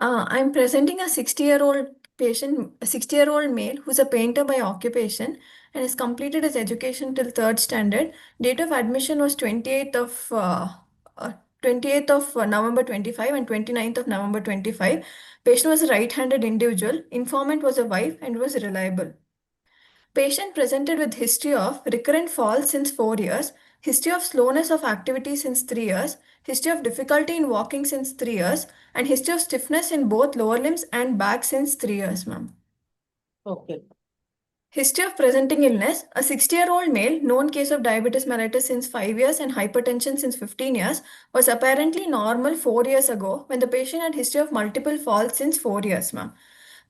I'm presenting a 60-year-old patient, a 60-year-old male who's a painter by occupation and has completed his education till third standard. Date of admission was 28th of November 25 and 29th of November 25. Patient was a right-handed individual. Informant was a wife and was reliable. Patient presented with history of recurrent falls since 4 years, history of slowness of activity since 3 years, history of difficulty in walking since 3 years, and history of stiffness in both lower limbs and back since 3 years, ma'am. Okay. History of presenting illness. A 60-year-old male, known case of diabetes mellitus since 5 years and hypertension since 15 years, was apparently normal 4 years ago when the patient had history of multiple falls since 4 years, ma'am.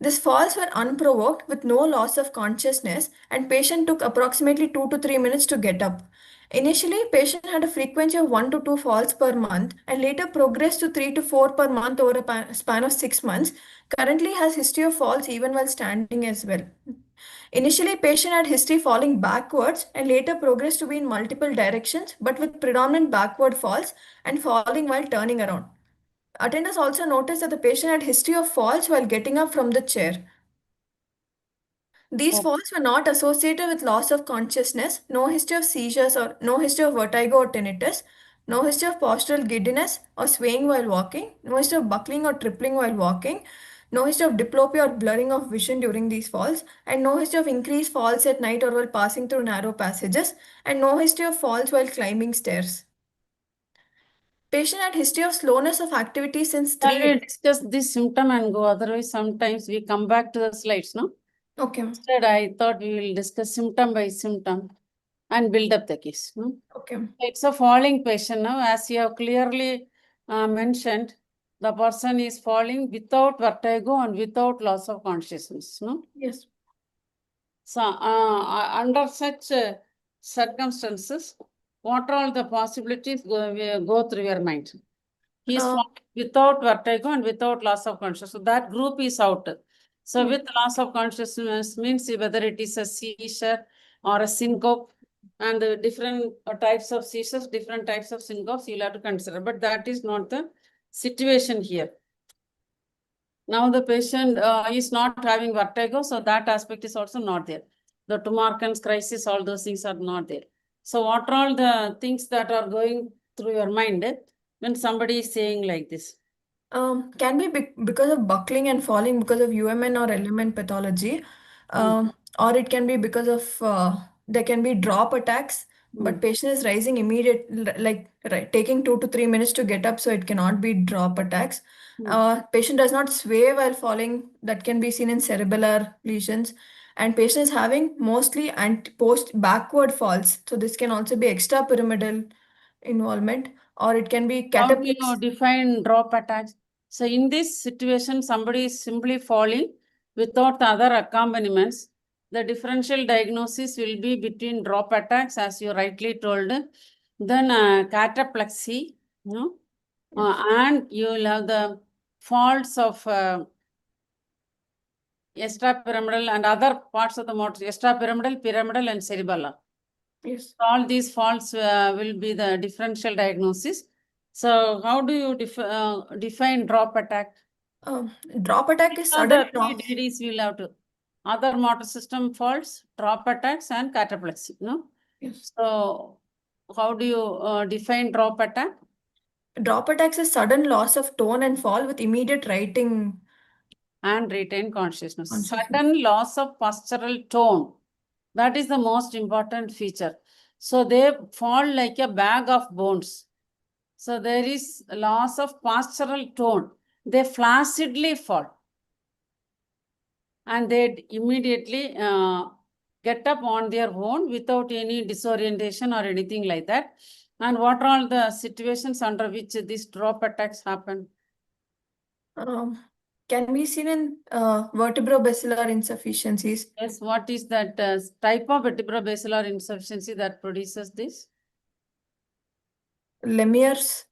These falls were unprovoked with no loss of consciousness and patient took approximately 2 to 3 minutes to get up. Initially, patient had a frequency of 1 to 2 falls per month and later progressed to 3 to 4 per month over a span of 6 months. Currently has history of falls even while standing as well. Initially, patient had history falling backwards and later progressed to be in multiple directions but with predominant backward falls and falling while turning around. Attenders also noticed that the patient had history of falls while getting up from the chair. These falls were not associated with loss of consciousness, no history of seizures or no history of vertigo or tinnitus, no history of postural giddiness or swaying while walking, no history of buckling or tripling while walking, no history of diplopia or blurring of vision during these falls, and no history of increased falls at night or while passing through narrow passages, and no history of falls while climbing stairs. Patient had history of slowness of activity since Shall 3 we discuss this symptom and go? Otherwise, sometimes we come back to the slides, no? Okay. Instead, I thought we will discuss symptom by symptom and build up the case. No? Okay. It's a falling patient now. As you have clearly mentioned, the person is falling without vertigo and without loss of consciousness. No? Yes. So, under such circumstances, what are all the possibilities go through your mind? He is falling without vertigo and without loss of consciousness. So that group is out. So with loss of consciousness means whether it is a seizure or a syncope, and the different types of seizures, different types of syncopes you'll have to consider. But that is not the situation here. Now the patient is not having vertigo, so that aspect is also not there. The Tumarkin's crisis, all those things are not there. So what are all the things that are going through your mind when somebody is saying like this? Can be because of buckling and falling because of UMN or LMN pathology, or it can be because of there can be drop attacks, but patient is rising taking 2 to 3 minutes to get up, so it cannot be drop attacks. Patient does not sway while falling, that can be seen in cerebellar lesions, and patient is having mostly and post backward falls, so this can also be extrapyramidal involvement, or it can be How do you cataplexy. define drop attacks? So in this situation, somebody is simply falling without the other accompaniments. The differential diagnosis will be between drop attacks, as you rightly told, then cataplexy, and you will have the faults of extrapyramidal and other parts of the motor, extrapyramidal, pyramidal, and cerebellar. Yes. All these faults will be the differential diagnosis. So how do you define drop attack? Drop attack is Other sudden three drop. DDs will have to. Other motor system faults, drop attacks, and cataplexy. No? Yes. So how do you define drop attack? Drop attacks is sudden loss of tone and fall with immediate writing. And retain consciousness. Sudden loss of postural tone. That is the most important feature. So they fall like a bag of bones. So there is loss of postural tone. They flaccidly fall. And they immediately get up on their own without any disorientation or anything like that. And what are all the situations under which these drop attacks happen? Can be seen in vertebrobasilar insufficiencies. Yes, what is that type of vertebrobasilar insufficiency that produces this? Lemierre's.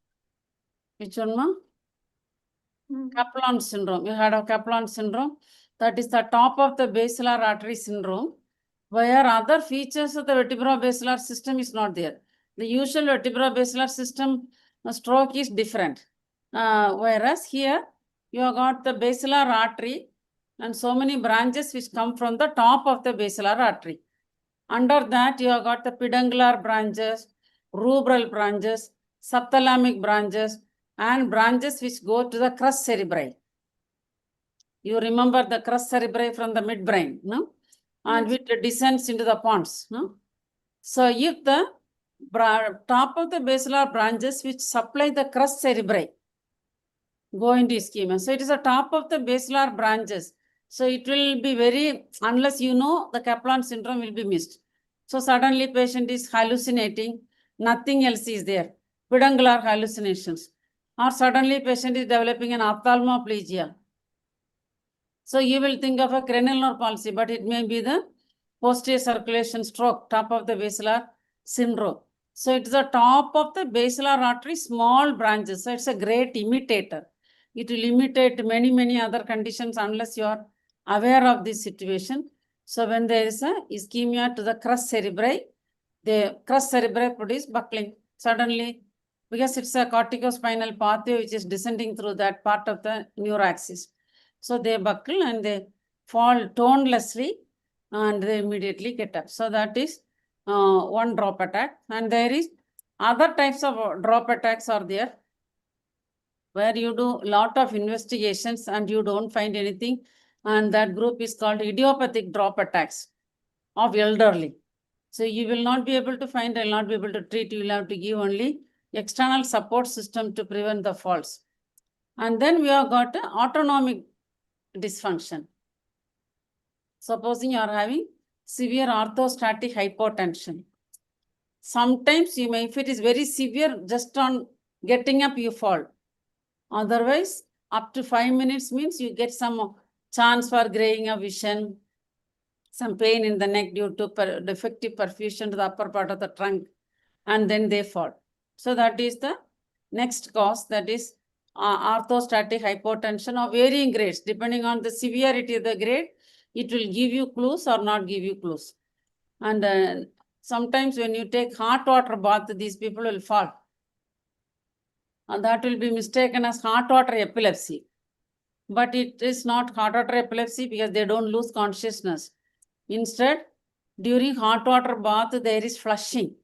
Which one, ma? Kaplan syndrome. You had a Kaplan syndrome. That is the top of the basilar artery syndrome, where other features of the vertebrobasilar system is not there. The usual vertebrobasilar system stroke is different. Whereas here, you have got the basilar artery and so many branches which come from the top of the basilar artery. Under that, you have got the peduncular branches, rubral branches, subthalamic branches, and branches which go to the crus cerebri. You remember the crus cerebri from the midbrain, no? And Yes. which descends into the pons, no? So if the top of the basilar branches which supply the crus cerebri go into ischemia. So it is the top of the basilar branches. So it will be very, unless you know, the Kaplan syndrome will be missed. So suddenly patient is hallucinating, nothing else is there, peduncular hallucinations. Or suddenly patient is developing an ophthalmoplegia. So you will think of a cranial nerve palsy, but it may be the posterior circulation stroke, top of the basilar syndrome. So it's the top of the basilar artery, small branches. So it's a great imitator. It will imitate many, many other conditions unless you are aware of this situation. So when there is a ischemia to the crus cerebri, the crus cerebri produce buckling suddenly because it's a corticospinal pathway which is descending through that part of the neuroaxis. So they buckle and they fall tonelessly and they immediately get up. So that is one drop attack. And there is other types of drop attacks are there where you do a lot of investigations and you don't find anything. And that group is called idiopathic drop attacks of elderly. So you will not be able to find and not be able to treat. You will have to give only external support system to prevent the falls. And then we have got autonomic dysfunction. Supposing you are having severe orthostatic hypotension. Sometimes you may, if it is very severe, just on getting up, you fall. Otherwise, up to 5 minutes means you get some chance for graying of vision, some pain in the neck due to defective perfusion to the upper part of the trunk, and then they fall. So that is the next cause, that is orthostatic hypotension of varying grades. Depending on the severity of the grade, it will give you clues or not give you clues. And sometimes when you take hot water bath, these people will fall. And that will be mistaken as hot water epilepsy. But it is not hot water epilepsy because they don't lose consciousness. Instead, during hot water bath, there is flushing.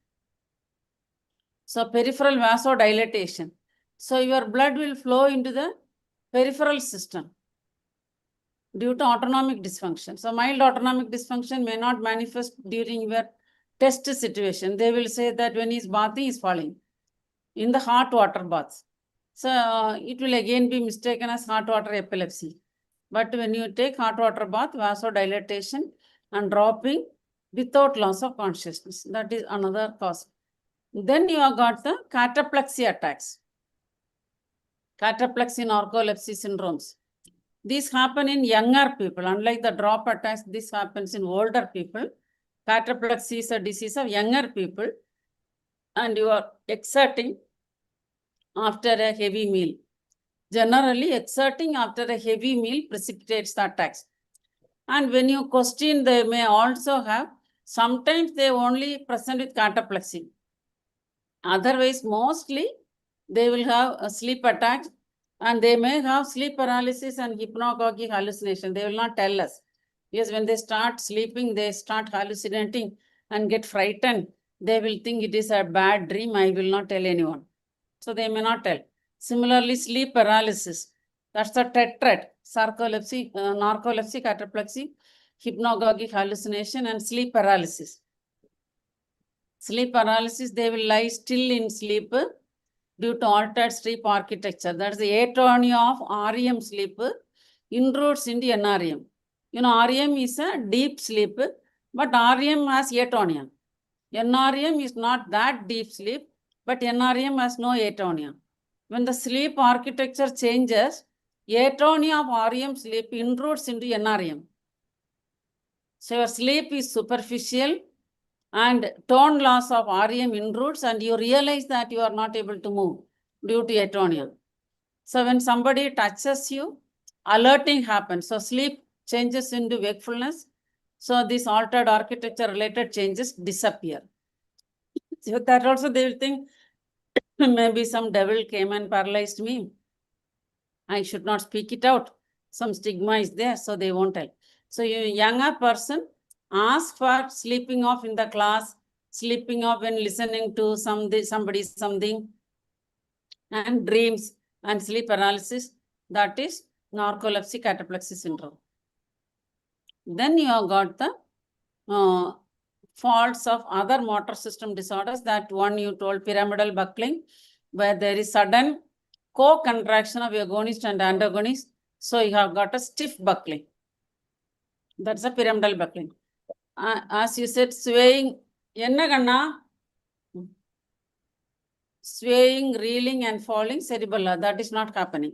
So peripheral vasodilatation. So your blood will flow into the peripheral system due to autonomic dysfunction. So mild autonomic dysfunction may not manifest during your test situation. They will say that when he's bathing, he's falling in the hot water baths. So it will again be mistaken as hot water epilepsy. But when you take hot water bath, vasodilatation and dropping without loss of consciousness, that is another cause. Then you have got the cataplexy attacks. Cataplexy narcolepsy syndromes. These happen in younger people. Unlike the drop attacks, this happens in older people. Cataplexy is a disease of younger people. And you are exerting after a heavy meal. Generally, exerting after a heavy meal precipitates the attacks. And when you question, they may also have, sometimes they only present with cataplexy. Otherwise, mostly they will have a sleep attack and they may have sleep paralysis and hypnagogic hallucination. They will not tell us. Because when they start sleeping, they start hallucinating and get frightened. They will think it is a bad dream. I will not tell anyone. So they may not tell. Similarly, sleep paralysis. That's the tetrad. Narcolepsy, cataplexy, hypnagogic hallucination, and sleep paralysis. Sleep paralysis, they will lie still in sleep due to altered sleep architecture. That's the atonia of REM sleep intrudes into NREM. You know, REM is a deep sleep, but REM has atonia. NREM is not that deep sleep, but NREM has no atonia. When the sleep architecture changes, atonia of REM sleep intrudes into NREM. So your sleep is superficial and tone loss of REM intrudes and you realize that you are not able to move due to atonia. So when somebody touches you, alerting happens. So sleep changes into wakefulness. So these altered architecture related changes disappear. So that also they will think maybe some devil came and paralyzed me. I should not speak it out. Some stigma is there, so they won't tell. So a younger person asks for sleeping off in the class, sleeping off when listening to somebody something, and dreams and sleep paralysis. That is narcolepsy cataplexy syndrome. Then you have got the faults of other motor system disorders. That one you told, pyramidal buckling, where there is sudden co-contraction of agonist and antagonist. So you have got a stiff buckling. That's a pyramidal buckling. As you said, swaying, enna kanna? Swaying, reeling and falling cerebellar, that is not happening.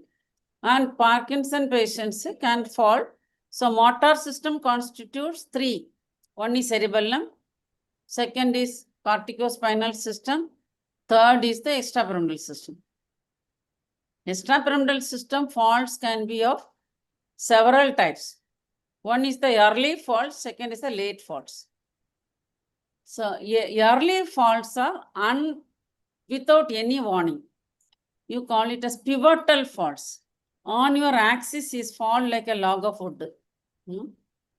And Parkinson patients can fall. So motor system constitutes three. One is cerebellum, second is corticospinal system, third is the extrapyramidal system. Extrapyramidal system faults can be of several types. One is the early faults, second is the late faults. So early faults are without any warning. You call it as pivotal faults. On your axis is fall like a log of wood.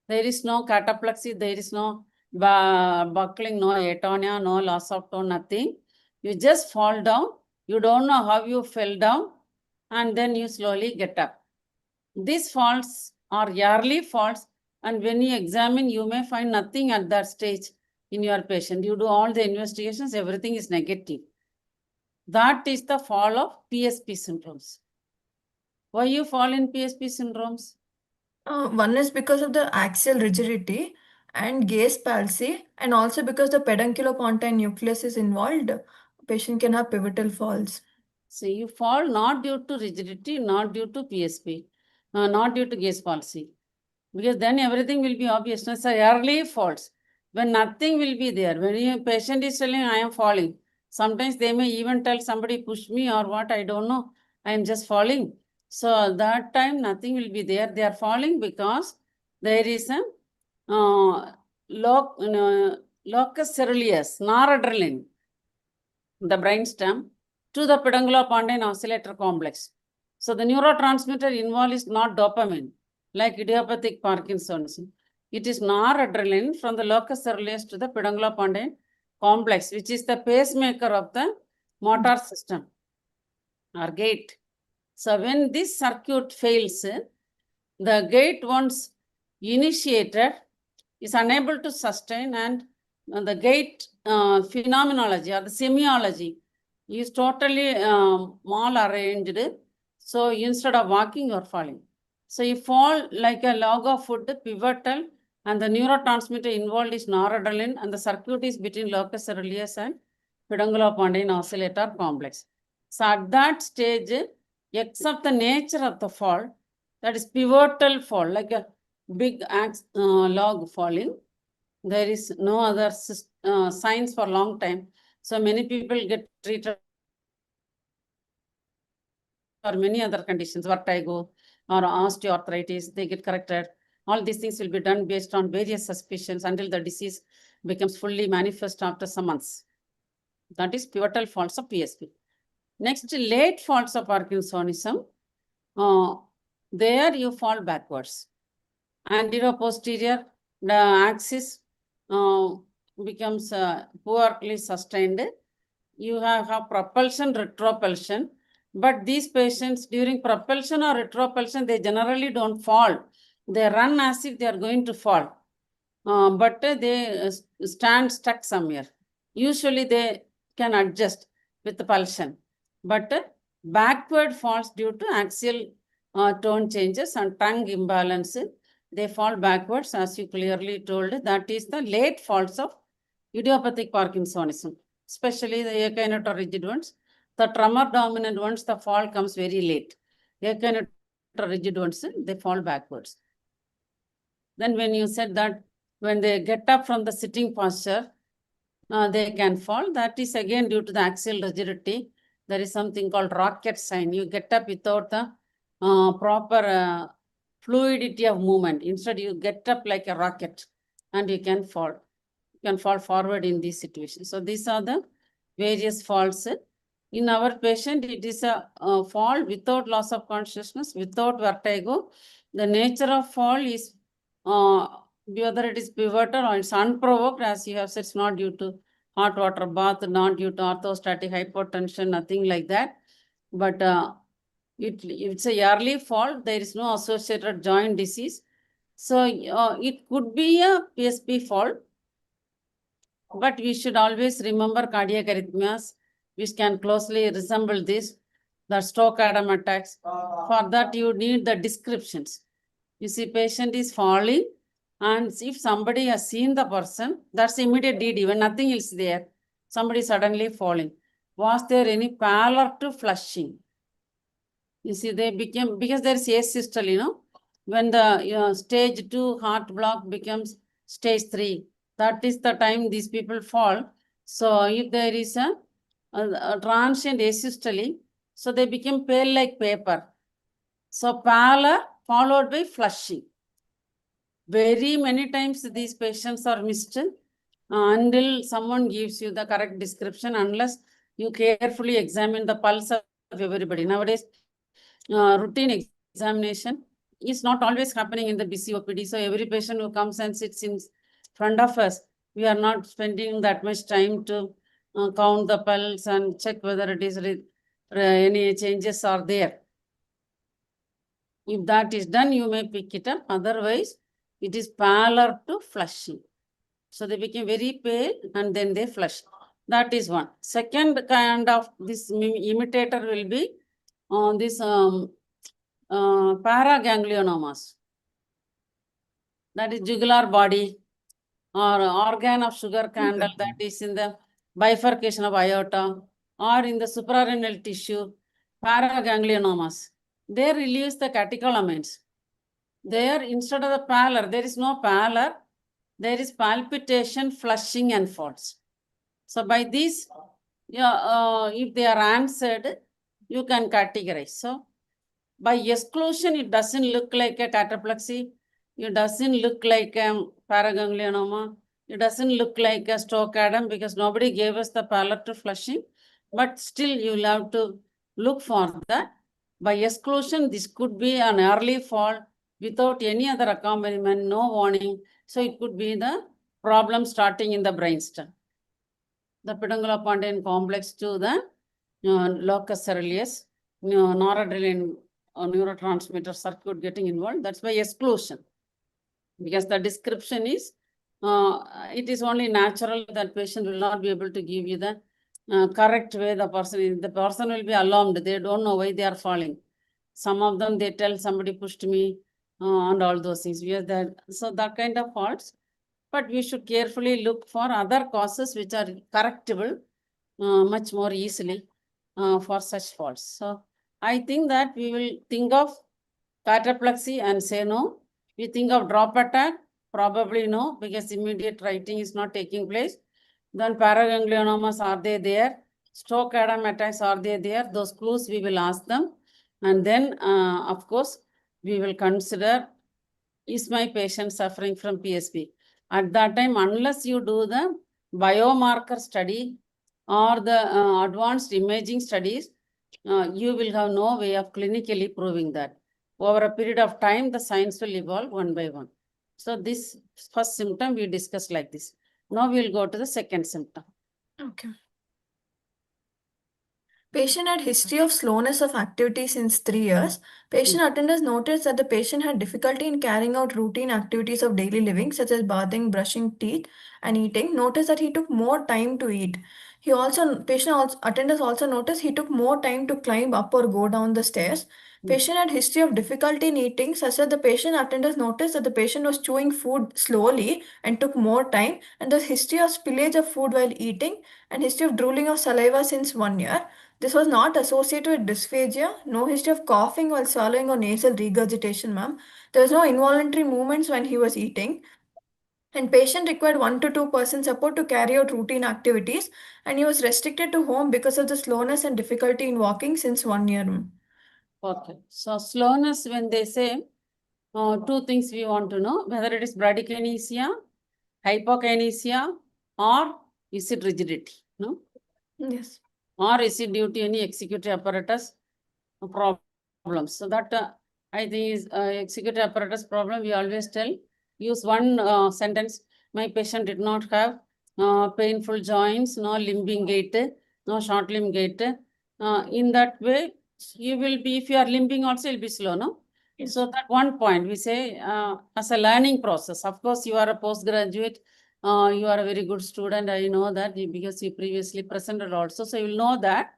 There is no cataplexy, there is no buckling, no atonia, no loss of tone, nothing. You just fall down. You don't know how you fell down, and then you slowly get up. These faults are early faults, and when you examine, you may find nothing at that stage in your patient. You do all the investigations, everything is negative. That is the fall of PSP syndromes. Why you fall in PSP syndromes? One is because of the axial rigidity and gaze palsy, and also because the pedunculopontine nucleus is involved, patient can have pivotal falls. So you fall not due to rigidity, not due to PSP, not due to gaze palsy, because then everything will be obvious. So early falls, when nothing will be there, when a patient is telling, I am falling, sometimes they may even tell somebody push me or what, I don't know, I am just falling. So that time nothing will be there. They are falling because there is a locus ceruleus, noradrenaline, the brainstem, to the pedunculopontine oscillator complex. So the neurotransmitter involved is not dopamine, like idiopathic Parkinsonism. It is noradrenaline from the locus ceruleus to the pedunculopontine complex, which is the pacemaker of the motor system or gait. So when this circuit fails, the gait once initiated is unable to sustain, and the gait phenomenology or the semiology is totally mal-arranged. So instead of walking, you are falling. So you fall like a log of wood, pivotal, and the neurotransmitter involved is noradrenaline, and the circuit is between locus ceruleus and pedunculopontine oscillator complex. So at that stage, except the nature of the fall, that is pivotal fall, like a big log falling, there is no other signs for a long time. So many people get treated for many other conditions, vertigo or osteoarthritis, they get corrected. All these things will be done based on various suspicions until the disease becomes fully manifest after some months. That is pivotal faults of PSP. Next, late faults of Parkinsonism. There you fall backwards. Anterior-posterior, the axis becomes poorly sustained. You have propulsion, retropulsion. But these patients during propulsion or retropulsion, they generally don't fall. They run as if they are going to fall. But they stand stuck somewhere. Usually they can adjust with the pulsion. But backward falls due to axial tone changes and tongue imbalance. They fall backwards, as you clearly told. That is the late falls of idiopathic Parkinsonism, especially the akinetic rigid ones. The tremor dominant ones, the fall comes very late. Akinetic rigid ones, they fall backwards. Then when you said that when they get up from the sitting posture, they can fall. That is again due to the axial rigidity. There is something called rocket sign. You get up without the proper fluidity of movement. Instead, you get up like a rocket and you can fall. You can fall forward in these situations. So these are the various faults. In our patient, it is a fall without loss of consciousness, without vertigo. The nature of fall is whether it is pivotal or it's unprovoked, as you have said, it's not due to hot water bath, not due to orthostatic hypotension, nothing like that. But it's a yearly fall. There is no associated joint disease. So it could be a PSP fall, but we should always remember cardiac arrhythmias, which can closely resemble this, the stroke atom attacks. For that, you need the descriptions. You see, patient is falling, and if somebody has seen the person, that's immediate DD, when nothing is there, somebody suddenly falling. Was there any pallor to flushing? You see, they became, because there is asystole, when the stage 2 heart block becomes stage 3, that is the time these people fall. So if there is a transient asystole, so they become pale like paper. So pallor followed by flushing. Very many times these patients are missed until someone gives you the correct description, unless you carefully examine the pulse of everybody. Nowadays, routine examination is not always happening in the BCOPD. So every patient who comes and sits in front of us, we are not spending that much time to count the pulse and check whether it is any changes are there. If that is done, you may pick it up. Otherwise, it is pallor to flushing. So they became very pale and then they flush. That is one. Second kind of this imitator will be on this paraganglionomas. That is jugular body or organ of sugar candle, that is in the bifurcation of aorta or in the suprarenal tissue, paraganglionomas. They release the catecholamines. There, instead of the pallor, there is no pallor. There is palpitation, flushing, and falls. So by these, if they are answered, you can categorize. So by exclusion, it doesn't look like a cataplexy. It doesn't look like a paraganglionoma. It doesn't look like a stroke atom because nobody gave us the pallor to flushing. But still, you will have to look for that. By exclusion, this could be an early fall without any other accompaniment, no warning. So it could be the problem starting in the brainstem. The pedunculopontine complex to the locus ceruleus, noradrenaline neurotransmitter circuit getting involved. That's by exclusion. Because the description is, it is only natural that patient will not be able to give you the correct way the person is. The person will be alarmed. They don't know why they are falling. Some of them, they tell somebody pushed me and all those things. So that kind of faults. But we should carefully look for other causes which are correctable much more easily for such faults. So I think that we will think of cataplexy and say no. We think of drop attack, probably no, because immediate writing is not taking place. Then paraganglionomas, are they there? Stroke atom attacks, are they there? Those clues we will ask them. And then, of course, we will consider, is my patient suffering from PSP? At that time, unless you do the biomarker study or the advanced imaging studies, you will have no way of clinically proving that. Over a period of time, the science will evolve one by one. So this first symptom we discussed like this. Now we will go to the second symptom. Okay. Patient had history of slowness of activity since 3 years. Patient attenders noticed that the patient had difficulty in carrying out routine activities of daily living, such as bathing, brushing teeth, and eating. Noticed that he took more time to eat. Attenders also noticed he took more time to climb up or go down the stairs. Patient had history of difficulty in eating, such that the patient attenders noticed that the patient was chewing food slowly and took more time, and the history of spillage of food while eating, and history of drooling of saliva since 1 year. This was not associated with dysphagia, no history of coughing while swallowing or nasal regurgitation, ma'am. There was no involuntary movements when he was eating. And patient required 1 to 2% support to carry out routine activities, and he was restricted to home because of the slowness and difficulty in walking since 1 year, ma'am. Okay. So slowness, when they say, two things we want to know, whether it is bradykinesia, hypokinesia, or is it rigidity? No? Yes. or is it due to any executive apparatus problems? So that I think is executive apparatus problem. We always tell, use one sentence. My patient did not have painful joints, no limbing gait, no short limb gait. In that way, you will be, if you are limbing also, you'll be slow, no? Yes. So that one point we say as a learning process. Of course, you are a postgraduate. You are a very good student. I know that because you previously presented also. So you will know that.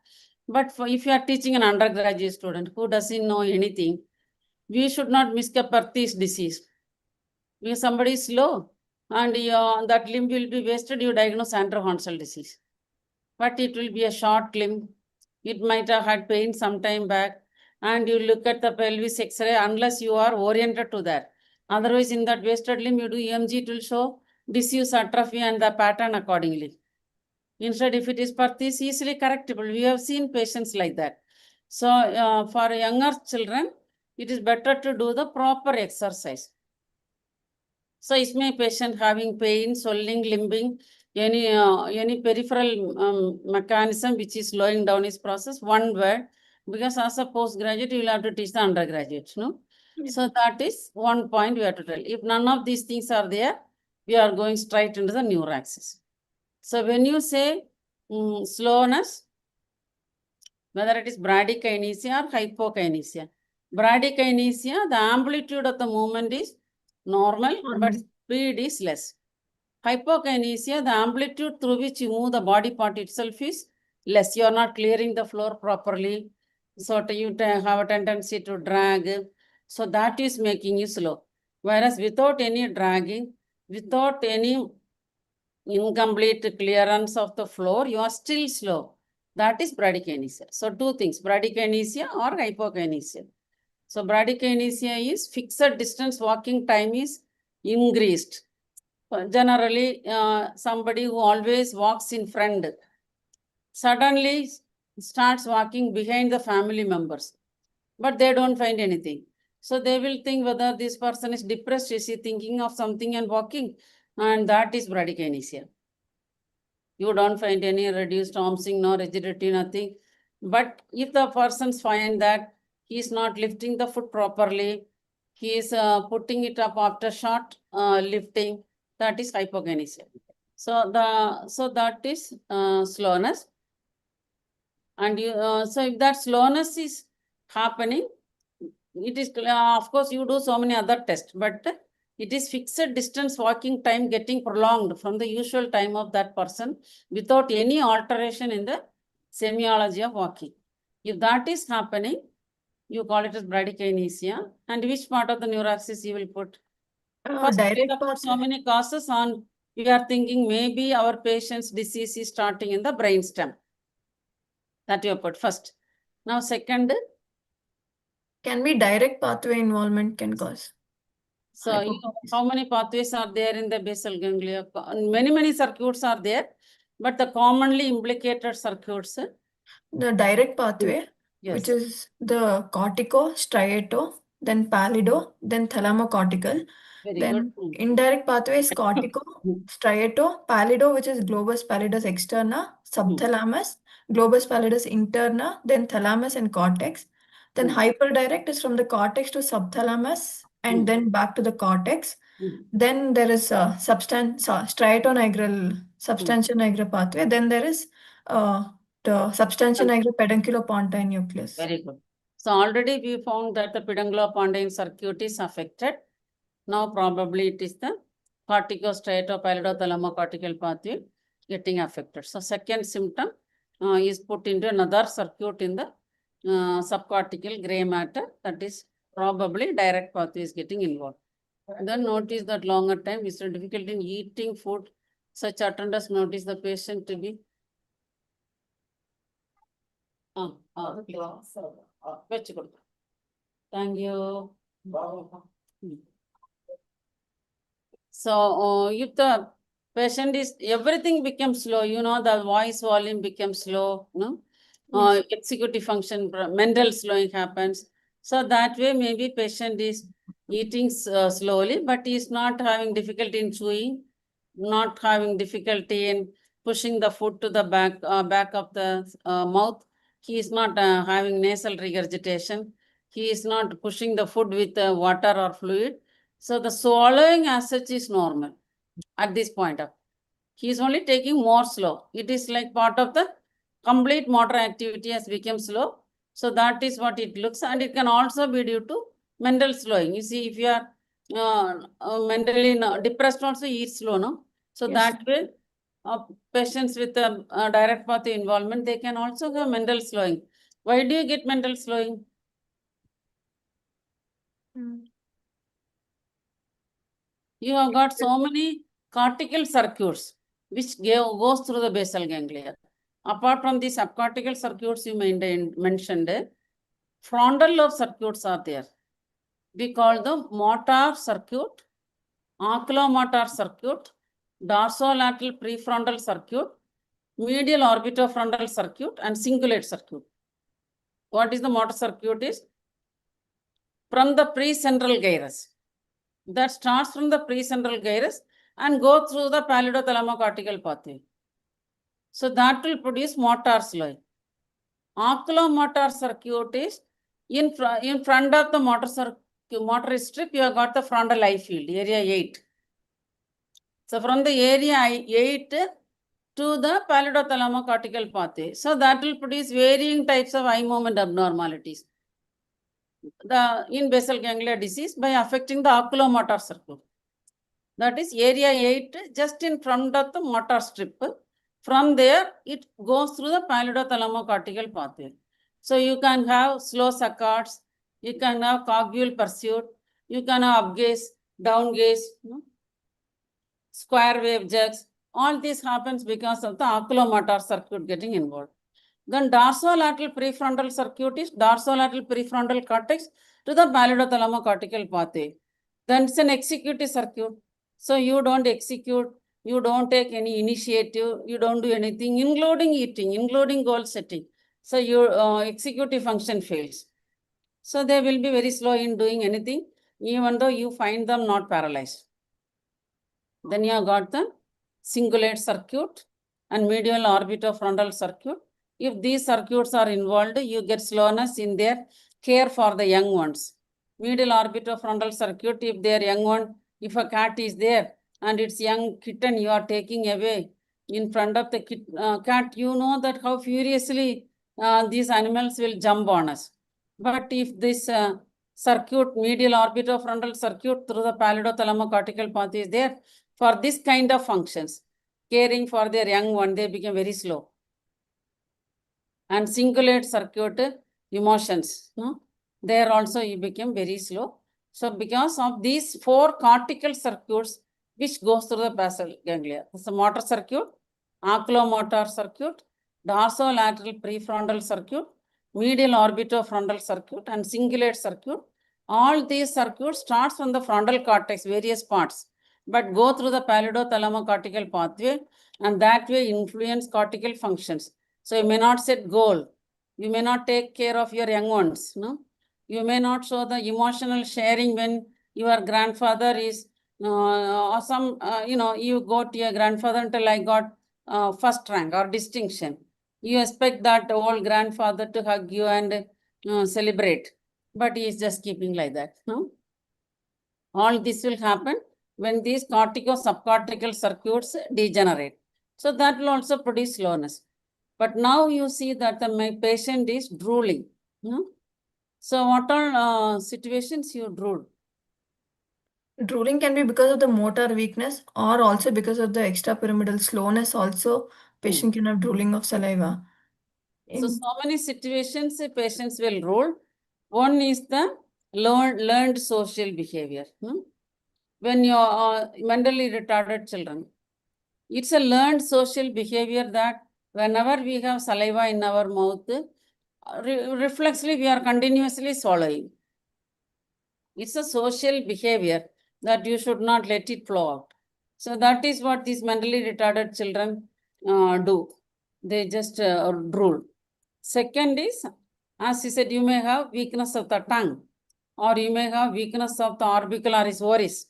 But if you are teaching an undergraduate student who doesn't know anything, we should not miscompare this disease. Because somebody is slow and that limb will be wasted, you diagnose Andrew-Hansel disease. But it will be a short limb. It might have had pain some time back. And you look at the pelvis X-ray unless you are oriented to that. Otherwise, in that wasted limb, you do EMG, it will show disuse atrophy and the pattern accordingly. Instead, if it is Perthes, easily correctable. We have seen patients like that. So for younger children, it is better to do the proper exercise. So is my patient having pain, swelling, limbing, any peripheral mechanism which is slowing down his process? One word, because as a postgraduate, you will have to teach the undergraduates, no? Yeah. So that is one point we have to tell. If none of these things are there, we are going straight into the neuroaxis. So when you say slowness, whether it is bradykinesia or hypokinesia. Bradykinesia, the amplitude of the movement is normal, but speed is less. Hypokinesia, the amplitude through which you move the body part itself is less. You are not clearing the floor properly. So you have a tendency to drag. So that is making you slow. Whereas without any dragging, without any incomplete clearance of the floor, you are still slow. That is bradykinesia. So two things, bradykinesia or hypokinesia. So bradykinesia is fixed distance walking time is increased. Generally, somebody who always walks in front suddenly starts walking behind the family members, but they don't find anything. So they will think whether this person is depressed, is he thinking of something and walking, and that is bradykinesia. You don't find any reduced armsing, no rigidity, nothing. But if the persons find that he is not lifting the foot properly, he is putting it up after short lifting, that is hypokinesia. So that is slowness. And you so if that slowness is happening, it is of course you do so many other tests, but it is fixed distance walking time getting prolonged from the usual time of that person without any alteration in the semiology of walking. If that is happening, you call it as bradykinesia. And which part of the neuroaxis you will put? First, Direct part. so many causes on, we are thinking maybe our patient's disease is starting in the brainstem. That you put first. Now, second, Can be direct pathway involvement can cause. so how many pathways are there in the basal ganglia? Many circuits are there, but the commonly implicated circuits. The direct pathway, Yes. which is the cortico, striato, then pallido, then thalamocortical. Very Then good. indirect pathway is cortico, striato, pallido, which is globus pallidus externa, subthalamus, globus pallidus interna, then thalamus and cortex. Then hyperdirect is from the cortex to subthalamus and then back to the cortex. Then there is striatonigral, substantia nigra pathway. Then there is the substantia nigra pedunculopontine nucleus. Very good. So already we found that the pedunculopontine circuit is affected. Now probably it is the cortico-striato-pallidothalamo-cortical pathway getting affected. So second symptom is put into another circuit in the subcortical gray matter. That is probably direct pathway is getting involved. Then notice that longer time is difficult in eating food. Such attenders notice the patient to be thank you. So if the patient is, everything becomes slow, you know, the voice volume becomes slow, no? Yes. Executive function, mental slowing happens. So that way maybe patient is eating slowly, but he is not having difficulty in chewing, not having difficulty in pushing the food to the back of the mouth. He is not having nasal regurgitation. He is not pushing the food with water or fluid. So the swallowing as such is normal at this point of. He is only taking more slow. It is like part of the complete motor activity has become slow. So that is what it looks, and it can also be due to mental slowing. You see, if you are mentally depressed, also eat slow, no? So Yes. that way, patients with direct pathway involvement, they can also have mental slowing. Why do you get mental slowing? You have got so many cortical circuits which goes through the basal ganglia. Apart from the subcortical circuits you mentioned, frontal lobe circuits are there. We call them motor circuit, oculomotor circuit, dorsolateral prefrontal circuit, medial orbitofrontal circuit, and cingulate circuit. What is the motor circuit is? From the precentral gyrus. That starts from the precentral gyrus and go through the pallidothalamo-cortical pathway. So that will produce motor slowing. Oculomotor circuit is in front of the motor strip, you have got the frontal eye field, area 8. So from the area 8 to the pallidothalamo-cortical pathway. So that will produce varying types of eye movement abnormalities in basal ganglia disease by affecting the oculomotor circuit. That is area 8 just in front of the motor strip. From there, it goes through the pallidothalamo-cortical pathway. So you can have slow saccades, you can have cogwheel pursuit, you can have up gaze, down gaze, square wave jerks. All this happens because of the oculomotor circuit getting involved. Then dorsolateral prefrontal circuit is dorsolateral prefrontal cortex to the pallidothalamo-cortical pathway. Then it's an executive circuit. So you don't execute, you don't take any initiative, you don't do anything, including eating, including goal setting. So your executive function fails. So they will be very slow in doing anything, even though you find them not paralyzed. Then you have got the cingulate circuit and medial orbitofrontal circuit. If these circuits are involved, you get slowness in their care for the young ones. Medial orbitofrontal circuit, if their young one, if a cat is there and its young kitten you are taking away in front of the cat, you know that how furiously these animals will jump on us. But if this circuit, medial orbitofrontal circuit through the pallidothalamo-cortical pathway is there, for this kind of functions, caring for their young one, they become very slow. And cingulate circuit, emotions, there also you become very slow. So because of these 4 cortical circuits which goes through the basal ganglia, it's a motor circuit, oculomotor circuit, dorsolateral prefrontal circuit, medial orbitofrontal circuit, and cingulate circuit. All these circuits starts from the frontal cortex, various parts, but go through the pallidothalamo-cortical pathway, and that way influence cortical functions. So you may not set goal. You may not take care of your young ones. No? You may not show the emotional sharing when your grandfather is, or some, you go to your grandfather until I got first rank or distinction. You expect that old grandfather to hug you and celebrate. But he is just keeping like that. No? All this will happen when these cortico-subcortical circuits degenerate. So that will also produce slowness. But now you see that my patient is drooling. So what are situations you drool? Drooling can be because of the motor weakness or also because of the extrapyramidal slowness also. Patient can have drooling of saliva. So many situations patients will drool. One is the learned social behavior. When you are mentally retarded children, it's a learned social behavior that whenever we have saliva in our mouth, reflexly we are continuously swallowing. It's a social behavior that you should not let it flow out. So that is what these mentally retarded children do. They just drool. Second is, as he said, you may have weakness of the tongue, or you may have weakness of the orbicularis oris.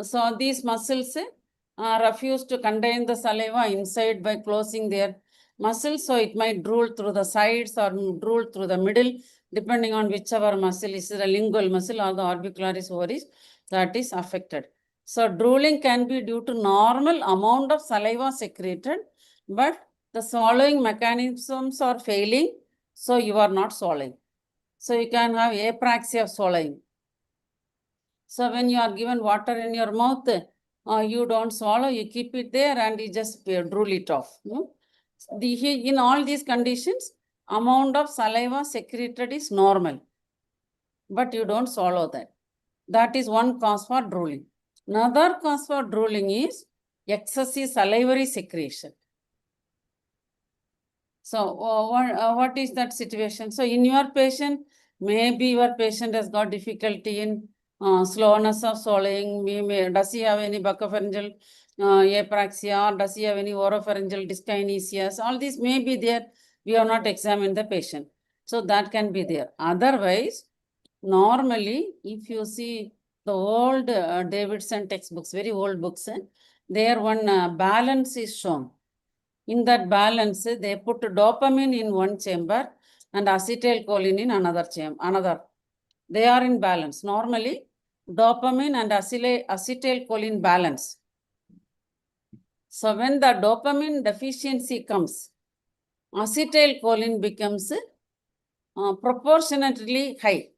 So these muscles refuse to contain the saliva inside by closing their muscles, so it might drool through the sides or drool through the middle, depending on whichever muscle is the lingual muscle or the orbicularis ovaris that is affected. So drooling can be due to normal amount of saliva secreted, but the swallowing mechanisms are failing, so you are not swallowing. So you can have apraxia of swallowing. So when you are given water in your mouth, you don't swallow, you keep it there and you just drool it off. In all these conditions, amount of saliva secreted is normal, but you don't swallow that. That is one cause for drooling. Another cause for drooling is excessive salivary secretion. So what is that situation? So in your patient, maybe your patient has got difficulty in slowness of swallowing. Does he have any buccopharyngeal apraxia, or does he have any oropharyngeal dyskinesias? All these may be there. We have not examined the patient. So that can be there. Otherwise, normally, if you see the old Davidson textbooks, very old books, there one balance is shown. In that balance, they put dopamine in one chamber and acetylcholine in another chamber. They are in balance. Normally, dopamine and acetylcholine balance. So when the dopamine deficiency comes, acetylcholine becomes proportionately high.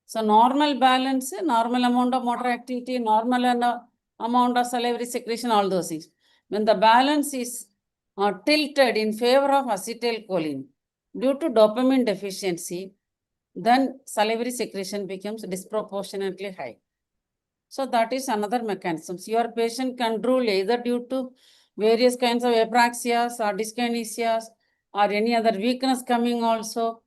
So normal balance, normal amount of motor activity, normal amount of salivary secretion, all those things. When the balance is tilted in favor of acetylcholine due to dopamine deficiency, then salivary secretion becomes disproportionately high. So that is another mechanism. Your patient can drool either due to various kinds of apraxias or dyskinesias or any other weakness coming also.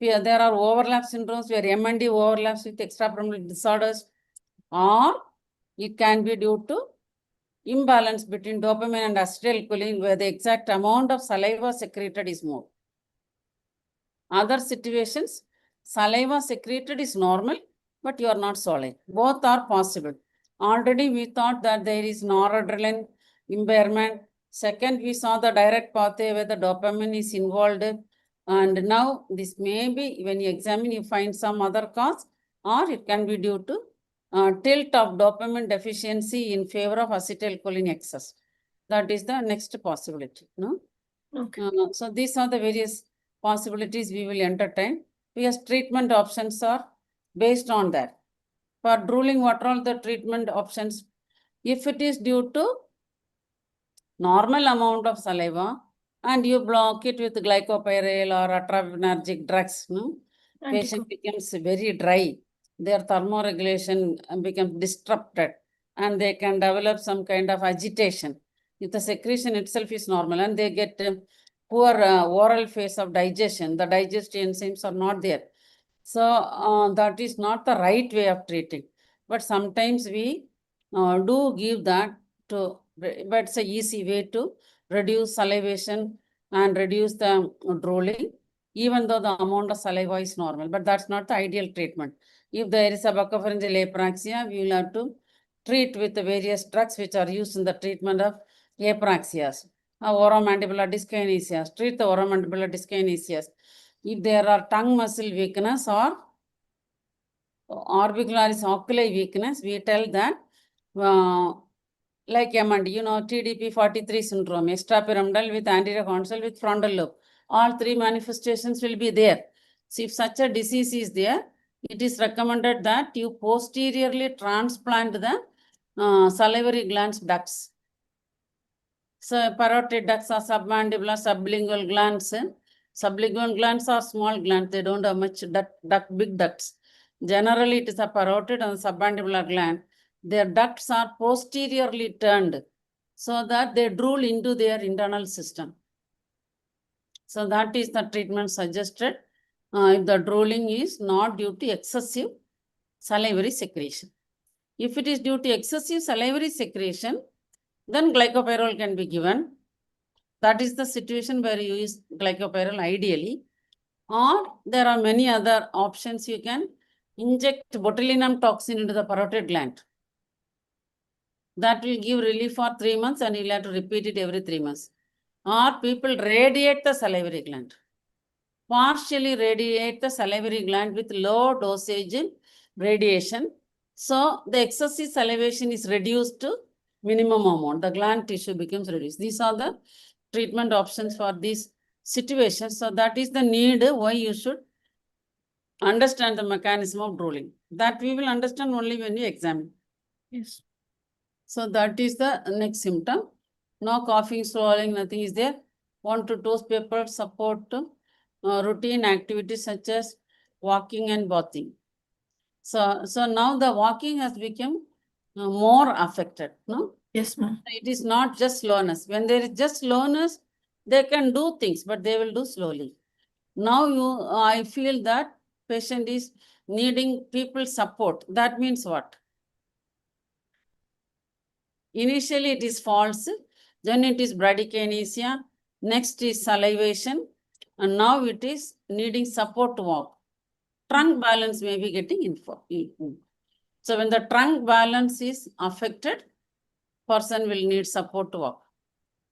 There are overlap syndromes where MND overlaps with extrapyramidal disorders, or it can be due to imbalance between dopamine and acetylcholine where the exact amount of saliva secreted is more. Other situations, saliva secreted is normal, but you are not swallowing. Both are possible. Already we thought that there is noradrenaline impairment. Second, we saw the direct pathway where the dopamine is involved. And now this may be, when you examine, you find some other cause, or it can be due to tilt of dopamine deficiency in favor of acetylcholine excess. That is the next possibility. No? Okay. So these are the various possibilities we will entertain. Yes, treatment options are based on that. For drooling, what are all the treatment options? If it is due to normal amount of saliva and you block it with glycopyrrole or atraminergic drugs, no? Patient becomes very dry. Their thermoregulation becomes disrupted and they can develop some kind of agitation. If the secretion itself is normal and they get poor oral phase of digestion, the digestive enzymes are not there. So that is not the right way of treating. But sometimes we do give that to, but it's an easy way to reduce salivation and reduce the drooling, even though the amount of saliva is normal. But that's not the ideal treatment. If there is a buccopharyngeal apraxia, we will have to treat with the various drugs which are used in the treatment of apraxias. Oromandibular dyskinesias, treat the oromandibular dyskinesias. If there are tongue muscle weakness or orbicularis oculi weakness, we tell that like MND, you know, TDP 43 syndrome, extrapyramidal with anterior console with frontal lobe. All three manifestations will be there. So if such a disease is there, it is recommended that you posteriorly transplant the salivary glands ducts. So parotid ducts are submandibular, sublingual glands. Sublingual glands are small glands. They don't have much big ducts. Generally, it is a parotid and submandibular gland. Their ducts are posteriorly turned so that they drool into their internal system. So that is the treatment suggested if the drooling is not due to excessive salivary secretion. If it is due to excessive salivary secretion, then glycopyrrole can be given. That is the situation where you use glycopyrrole ideally. Or there are many other options. You can inject botulinum toxin into the parotid gland. That will give relief for 3 months and you'll have to repeat it every 3 months. Or people radiate the salivary gland. Partially radiate the salivary gland with low dosage radiation. So the excessive salivation is reduced to minimum amount. The gland tissue becomes reduced. These are the treatment options for these situations. So that is the need why you should understand the mechanism of drooling. That we will understand only when we examine. Yes. So that is the next symptom. No coughing, swallowing, nothing is there. 1 to 2 people support routine activities such as walking and bathing. So now the walking has become more affected. No, Yes, ma'am. it is not just slowness. When there is just slowness, they can do things, but they will do slowly. Now I feel that patient is needing people support. That means what? Initially it is false, then it is bradykinesia, next is salivation, and now it is needing support to walk. Trunk balance may be getting info. So when the trunk balance is affected, person will need support to walk.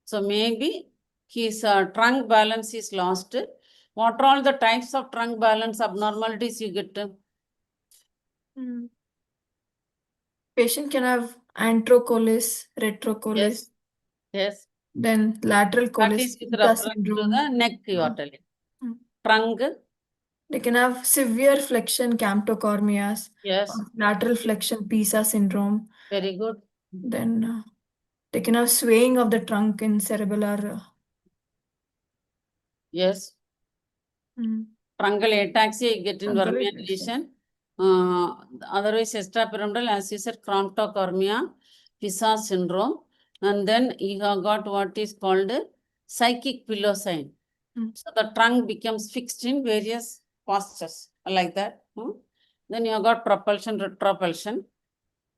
So maybe his trunk balance is lost. What are all the types of trunk balance abnormalities you get? Patient can have antrocholis, retrocholis, Yes. then lateral That cholis, is with Pika reference to syndrome. the neck you are telling. Mm. Trunk. They can have severe flexion camptocormias, Yes. or lateral flexion Pisa syndrome. Very good. Then they can have swaying of the trunk in cerebellar. Yes. Truncal ataxia, you get in Truncal vermian ataxia. lesion. Otherwise, extrapyramidal, as you said, camptocormia, Pisa syndrome. And then you have got what is called psychic pillow sign. So the trunk becomes fixed in various postures like that. Then you have got propulsion, retropulsion.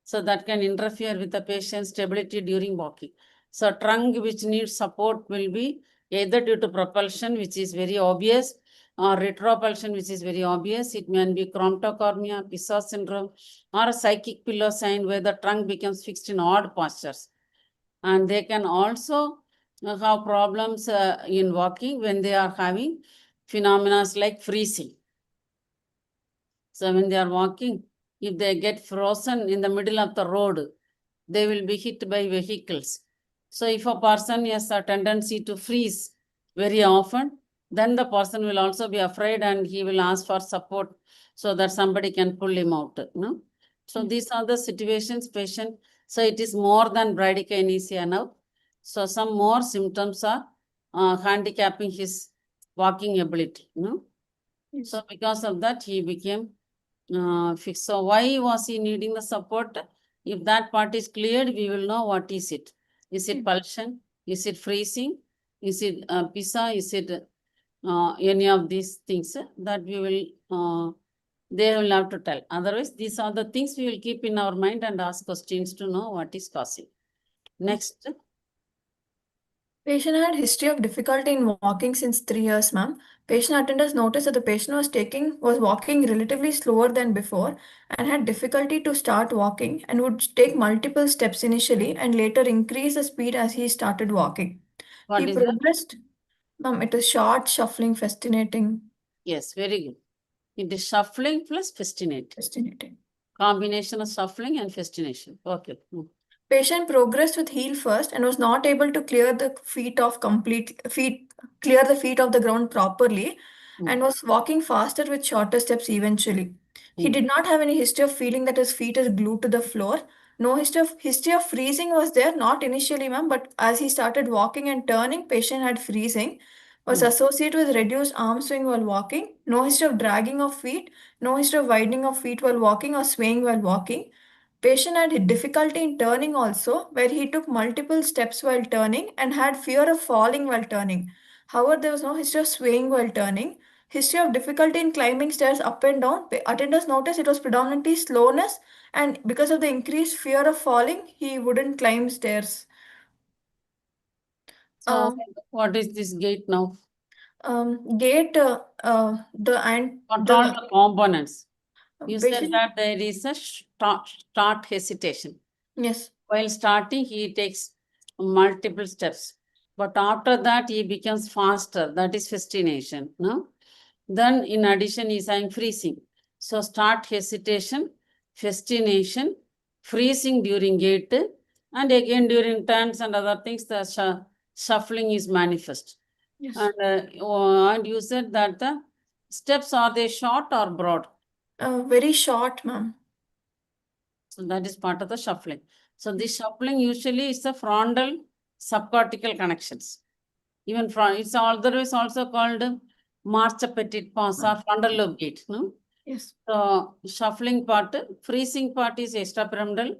So that can interfere with the patient's stability during walking. So trunk which needs support will be either due to propulsion, which is very obvious, or retropulsion, which is very obvious. It may be camptocormia, Pisa syndrome, or a psychic pillow sign where the trunk becomes fixed in odd postures. And they can also have problems in walking when they are having phenomena like freezing. So when they are walking, if they get frozen in the middle of the road, they will be hit by vehicles. So if a person has a tendency to freeze very often, then the person will also be afraid and he will ask for support so that somebody can pull him out. No? So these are the situations patient. So it is more than bradykinesia now. So some more symptoms are handicapping his walking ability. No? Yes. So because of that, he became fixed. So why was he needing the support? If that part is cleared, we will know what is it. Is it pulsion? Is it freezing? Is it Pisa? Is it any of these things that we will, they will have to tell. Otherwise, these are the things we will keep in our mind and ask questions to know what is causing. Next. Patient had history of difficulty in walking since 3 years, ma'am. Patient attenders noticed that the patient was walking relatively slower than before and had difficulty to start walking and would take multiple steps initially and later increase the speed as he started walking. What He is that? progressed. Ma'am, it is short, shuffling, festinating. Yes, very good. It is shuffling plus festinate. Festinating. Combination of shuffling and festination. Okay. Patient progressed with heel first and was not able to clear the feet of the ground properly and was walking faster with shorter steps eventually. He did not have any history of feeling that his feet is glued to the floor. No history of freezing was there, not initially, ma'am, but as he started walking and turning, patient had freezing. Was associated with reduced arm swing while walking. No history of dragging of feet. No history of widening of feet while walking or swaying while walking. Patient had difficulty in turning also, where he took multiple steps while turning and had fear of falling while turning. However, there was no history of swaying while turning. History of difficulty in climbing stairs up and down. Attenders noticed it was predominantly slowness, and because of the increased fear of falling, he wouldn't climb stairs. So what is this gait now? Gait, What are the components? You said patient, that there is a start hesitation. yes. While starting, he takes multiple steps. But after that, he becomes faster. That is fascination. No? Then, in addition, he's saying freezing. So, start hesitation, fascination, freezing during gait, and again during turns and other things, the shuffling is manifest. Yes. And you said that the steps, are they short or broad? Very short, ma'am. So that is part of the shuffling. So this shuffling usually is the frontal subcortical connections. Even it's otherwise also called march petit pas or frontal lobe gait. No? Yes. So shuffling part, freezing part is extrapyramidal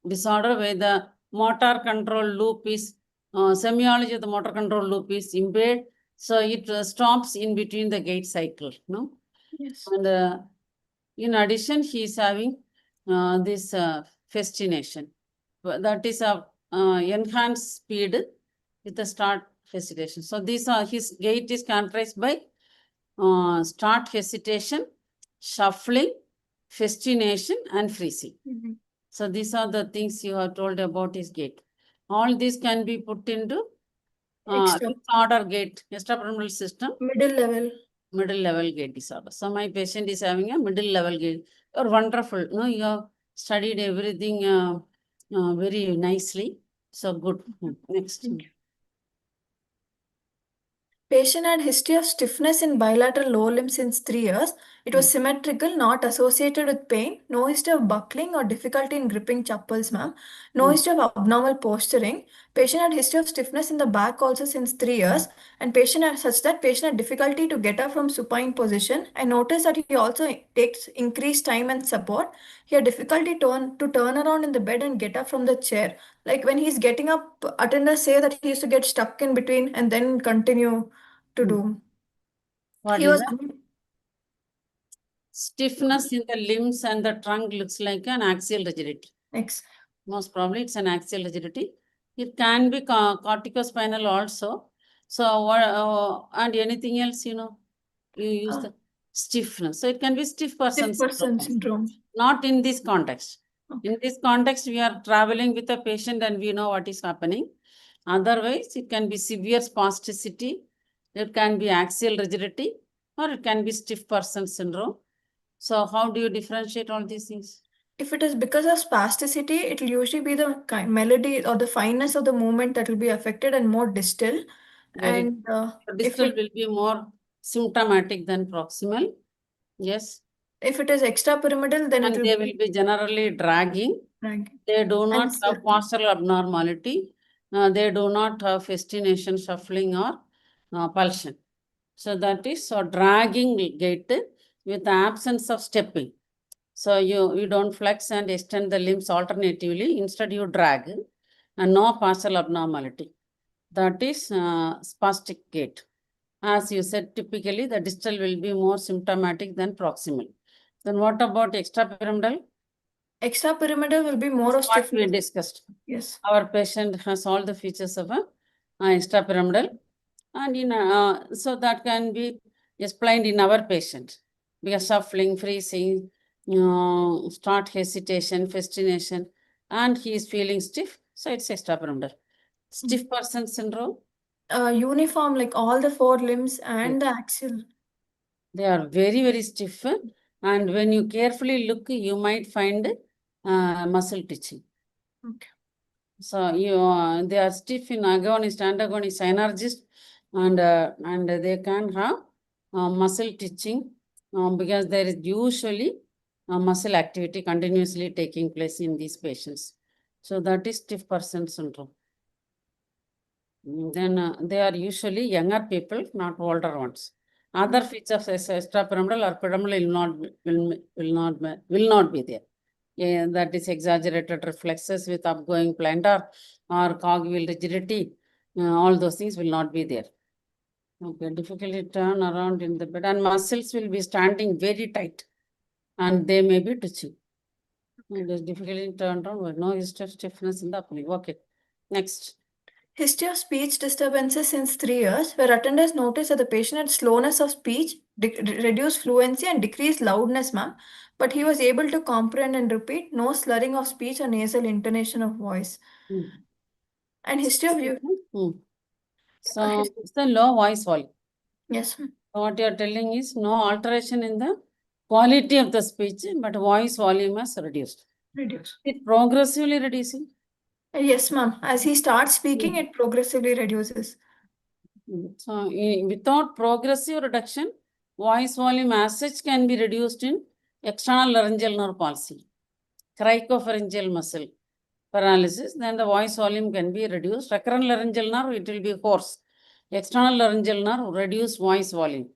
disorder where the motor control loop is, semiology of the motor control loop is impaired. So it stops in between the gait cycle. No? Yes. And in addition, he is having this fascination. That is a enhanced speed with the start hesitation. So these are his gait is characterized by start hesitation, shuffling, fascination, and freezing. So these are the things you have told about his gait. All these can be put into disorder gait, extrapyramidal system. Middle level gait disorder. So my patient is having a middle level gait. You're wonderful. No, you have studied everything very nicely. So good. Next. Thank you. Patient had history of stiffness in bilateral lower limb since 3 years. It was symmetrical, not associated with pain. No history of buckling or difficulty in gripping chappals, ma'am. No history of abnormal posturing. Patient had history of stiffness in the back also since 3 years. And patient had difficulty to get up from supine position. I noticed that he also takes increased time and support. He had difficulty to turn around in the bed and get up from the chair. Like when he's getting up, attenders say that he used to get stuck in between and then continue to do. What He is was that? Stiffness in the limbs and the trunk looks like an axial rigidity. Most probably it's an axial rigidity. It can be corticospinal also. So and anything else, you use the stiffness. So it can be stiff person syndrome. Not in this context. Okay. In this context, we are traveling with a patient and we know what is happening. Otherwise, it can be severe spasticity, it can be axial rigidity, or it can be stiff person syndrome. So how do you differentiate all these things? If it is because of spasticity, it will usually be the melody or the fineness of the movement that will be affected and more distal. Distal will be more symptomatic than proximal. Yes. If it is extrapyramidal, then they will be generally dragging. They do not have postural abnormality. They do not have fascination, shuffling, or pulsion. So that is dragging gait with the absence of stepping. So you don't flex and extend the limbs alternatively. Instead, you drag and no postural abnormality. That is spastic gait. As you said, typically the distal will be more symptomatic than proximal. Then what about extrapyramidal? Extrapyramidal will be more of stiffness. What we discussed. Yes. Our patient has all the features of a extrapyramidal. And so that can be explained in our patient. Because shuffling, freezing, start hesitation, fascination, and he is feeling stiff. So it's extrapyramidal. Stiff person syndrome? Uniform, like all the 4 limbs and the axial. They are very, very stiff. And when you carefully look, you might find muscle twitching. Okay. So they are stiff in agonist, antagonist, synergist, and they can have muscle twitching because there is usually muscle activity continuously taking place in these patients. So that is stiff person syndrome. Then they are usually younger people, not older ones. Other features as extrapyramidal or pyramidal will not be there. Yeah, that is exaggerated reflexes with upgoing plantar or cogwheel rigidity. All those things will not be there. Okay, difficulty turn around in the bed, and muscles will be standing very tight, and they may be twitching. There's difficulty turn around with no history of stiffness in the opening. Okay, next. History of speech disturbances since 3 years, where attenders noticed that the patient had slowness of speech, reduced fluency, and decreased loudness, ma'am. But he was able to comprehend and repeat, no slurring of speech or nasal intonation of voice. And history of you. So it's the low voice volume. Yes, ma'am. What you are telling is no alteration in the quality of the speech, but voice volume is reduced. Reduce. It progressively reducing. Yes, ma'am. As he starts speaking, it progressively reduces. So without progressive reduction, voice volume as such can be reduced in external laryngeal nerve palsy, cricopharyngeal muscle paralysis, then the voice volume can be reduced. Recurrent laryngeal nerve, it will be hoarse. External laryngeal nerve, reduce voice volume.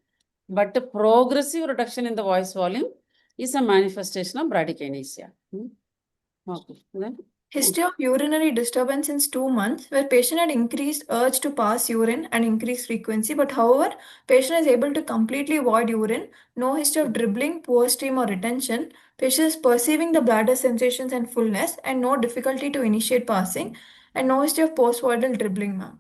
But the progressive reduction in the voice volume is a manifestation of bradykinesia. Okay, then. History of urinary disturbance since 2 months, where patient had increased urge to pass urine and increased frequency, but however, patient is able to completely avoid urine, no history of dribbling, poor stream or retention, patient is perceiving the bladder sensations and fullness, and no difficulty to initiate passing, and no history of postvoidal dribbling, ma'am.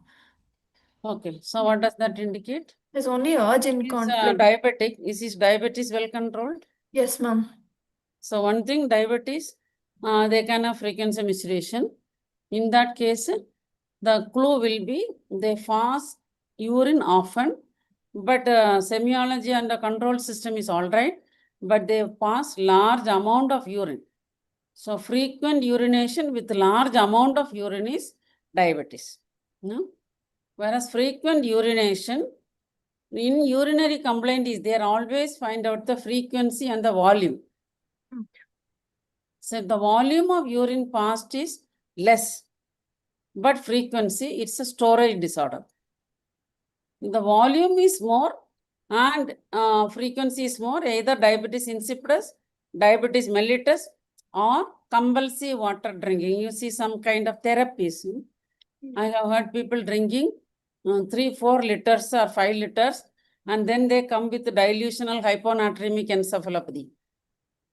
Okay, so what does that indicate? There's only urge in Is conflict. diabetic. Is his diabetes well controlled? Yes, ma'am. So one thing, diabetes, they can have frequency menstruation. In that case, the clue will be they pass urine often, but semiology and the control system is all right, but they pass large amount of urine. So frequent urination with large amount of urine is diabetes. No? Whereas frequent urination, in urinary complaint is there, always find out the frequency and the volume. So the volume of urine passed is less, but frequency, it's a storage disorder. The volume is more and frequency is more, either diabetes insipidus, diabetes mellitus, or compulsive water drinking. You see some kind of therapies. I have heard people drinking 3-4 liters or 5 liters, and then they come with dilutional hyponatremic encephalopathy.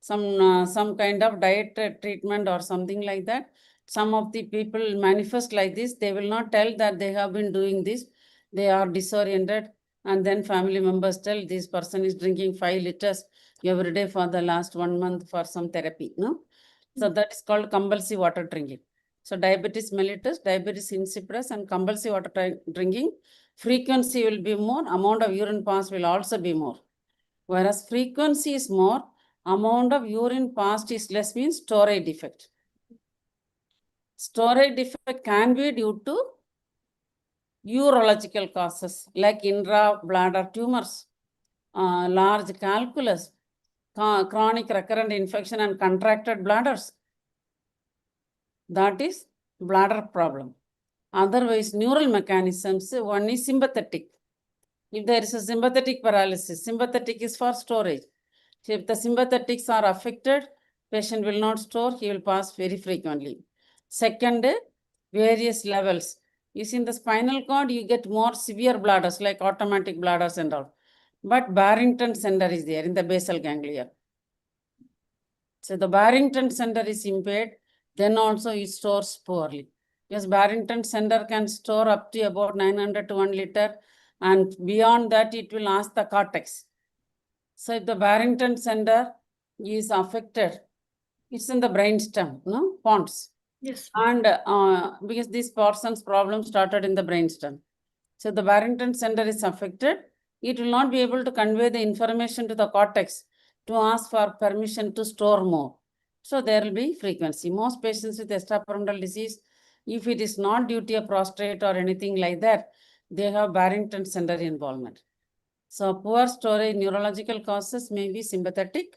Some kind of diet treatment or something like that. Some of the people manifest like this. They will not tell that they have been doing this. They are disoriented, and then family members tell this person is drinking 5 liters every day for the last 1 month for some therapy. No, so that is called compulsive water drinking. So diabetes mellitus, diabetes insipidus, and compulsive water drinking, frequency will be more, amount of urine pass will also be more. Whereas frequency is more, amount of urine passed is less, means storage defect. Storage defect can be due to urological causes like intra-bladder tumors, large calculus, chronic recurrent infection and contracted bladders. That is bladder problem. Otherwise, neural mechanisms, one is sympathetic. If there is a sympathetic paralysis, sympathetic is for storage. So if the sympathetics are affected, patient will not store, he will pass very frequently. Second, various levels. You see in the spinal cord, you get more severe bladders like automatic bladders and all. But Barrington center is there in the basal ganglia. So the Barrington center is impaired, then also it stores poorly. Because Barrington center can store up to about 900 to 1 liter, and beyond that it will ask the cortex. So if the Barrington center is affected, it's in the brainstem, no? Pons. Yes. And because this person's problem started in the brainstem. So the Barrington center is affected, it will not be able to convey the information to the cortex to ask for permission to store more. So there will be frequency. Most patients with extrapyramidal disease, if it is not due to a prostate or anything like that, they have Barrington center involvement. So poor storage neurological causes may be sympathetic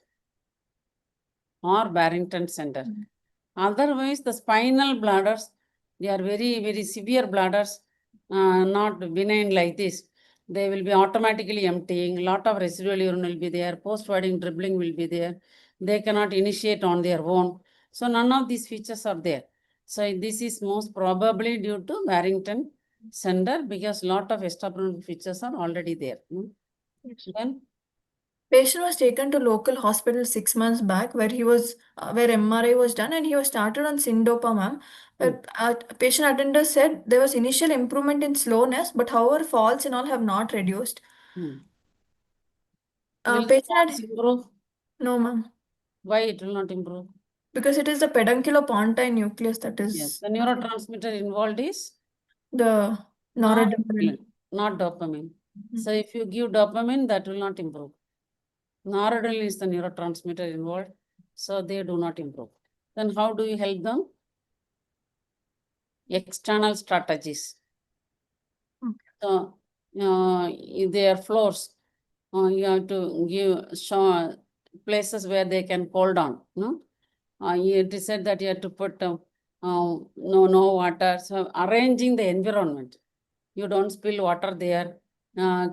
or Barrington center. Otherwise, the spinal bladders, they are very, very severe bladders, not benign like this. They will be automatically emptying, a lot of residual urine will be there, post-voiding dribbling will be there. They cannot initiate on their own. So none of these features are there. So this is most probably due to Barrington center because lot of extrapyramidal features are already there. Then Patient was taken to local hospital 6 months back where he was where MRI was done and he was started on Sindopa, ma'am. But patient attender said there was initial improvement in slowness, but however falls and all have not reduced. Will the Patient falls had improve? no, ma'am, Why it will not improve? because it is the pedunculopontine nucleus that Yes, is the neurotransmitter involved is the noradrenaline. noradrenaline, not dopamine. So if you give dopamine, that will not improve. Noradrenaline is the neurotransmitter involved, so they do not improve. Then how do you help them? External strategies. So in their floors, you have to show places where they can hold on. No, it is said that you have to put no water. So arranging the environment. You don't spill water there.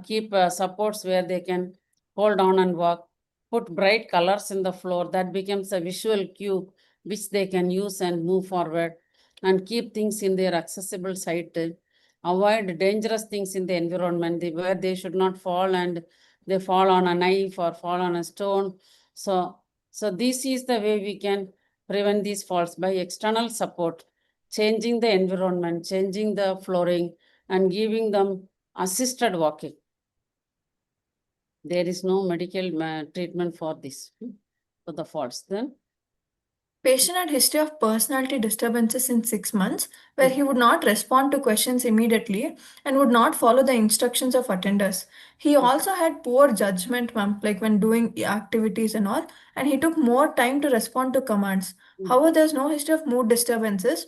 Keep supports where they can hold on and walk. Put bright colors in the floor. That becomes a visual cue which they can use and move forward. And keep things in their accessible sight. Avoid dangerous things in the environment where they should not fall and they fall on a knife or fall on a stone. So this is the way we can prevent these falls by external support, changing the environment, changing the flooring, and giving them assisted walking. There is no medical treatment for this, for the falls. Then Patient had history of personality disturbances in 6 months, where he would not respond to questions immediately and would not follow the instructions of attenders. He also had poor judgment, ma'am, like when doing activities and all, and he took more time to respond to commands. However, there's no history of mood disturbances,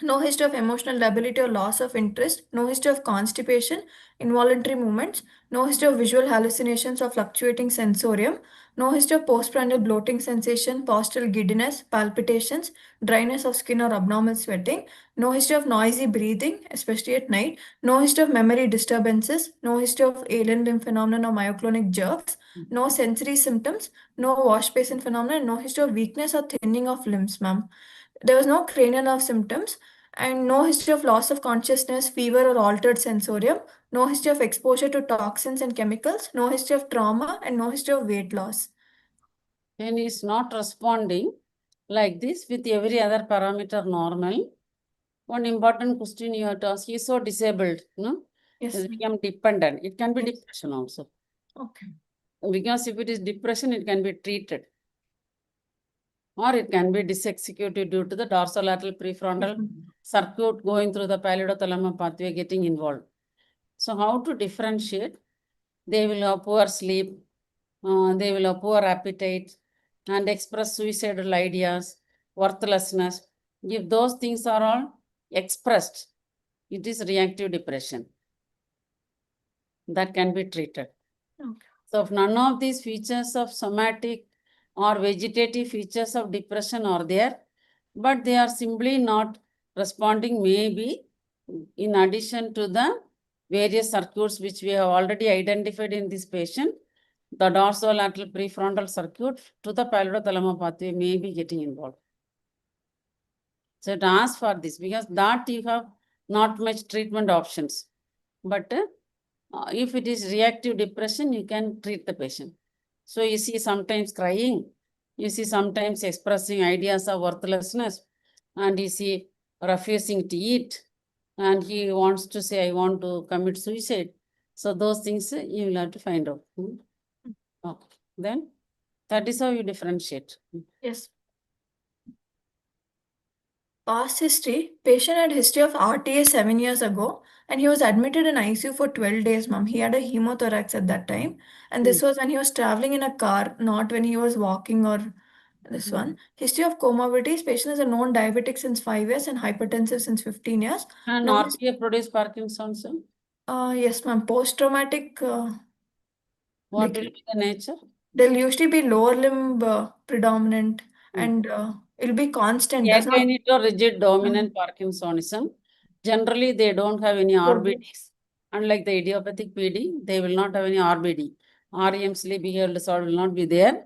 no history of emotional lability or loss of interest, no history of constipation, involuntary movements, no history of visual hallucinations or fluctuating sensorium, no history of postprandial bloating sensation, postural giddiness, palpitations, dryness of skin or abnormal sweating, no history of noisy breathing, especially at night, no history of memory disturbances, no history of alien limb phenomenon or myoclonic jerks, no sensory symptoms, no wash basin phenomenon, no history of weakness or thinning of limbs, ma'am. There was no cranial nerve symptoms and no history of loss of consciousness, fever, or altered sensorium, no history of exposure to toxins and chemicals, no history of trauma, and no history of weight loss. when he is not responding like this with every other parameter normal, one important question you have to ask, he is so disabled, no? Yes. He become dependent. It can be Yes. depression also. Okay. Because if it is depression, it can be treated. Or it can be dysexecutive due to the dorsolateral prefrontal circuit going through the pallidothalamic pathway getting involved. So how to differentiate? They will have poor sleep, they will have poor appetite, and express suicidal ideas, worthlessness. If those things are all expressed, it is reactive depression. That can be treated. Okay. So if none of these features of somatic or vegetative features of depression are there, but they are simply not responding, maybe in addition to the various circuits which we have already identified in this patient, the dorsolateral prefrontal circuit to the pallidothalamic pathway may be getting involved. So it asks for this because that you have not much treatment options. But if it is reactive depression, you can treat the patient. So you see sometimes crying, you see sometimes expressing ideas of worthlessness, and you see refusing to eat, and he wants to say, I want to commit suicide. So those things you will have to find out. Okay. Then that is how you differentiate. Yes. Past history, patient had history of RTA 7 years ago and he was admitted in ICU for 12 days, ma'am. He had a hemothorax at that time and this was when he was traveling in a car, not when he was walking or this one. History of comorbidities, patient is a known diabetic since 5 years and hypertensive since 15 years. And No, RPA produce Parkinson's. yes, ma'am. Post-traumatic, What like will be the nature? there'll usually be lower limb predominant and it'll be constant. Does not. Akinetto rigid dominant Parkinsonism. Generally, they don't have any RBDs. Unlike the idiopathic PD, they will not have any RBD. REM sleep behavioral disorder will not be there.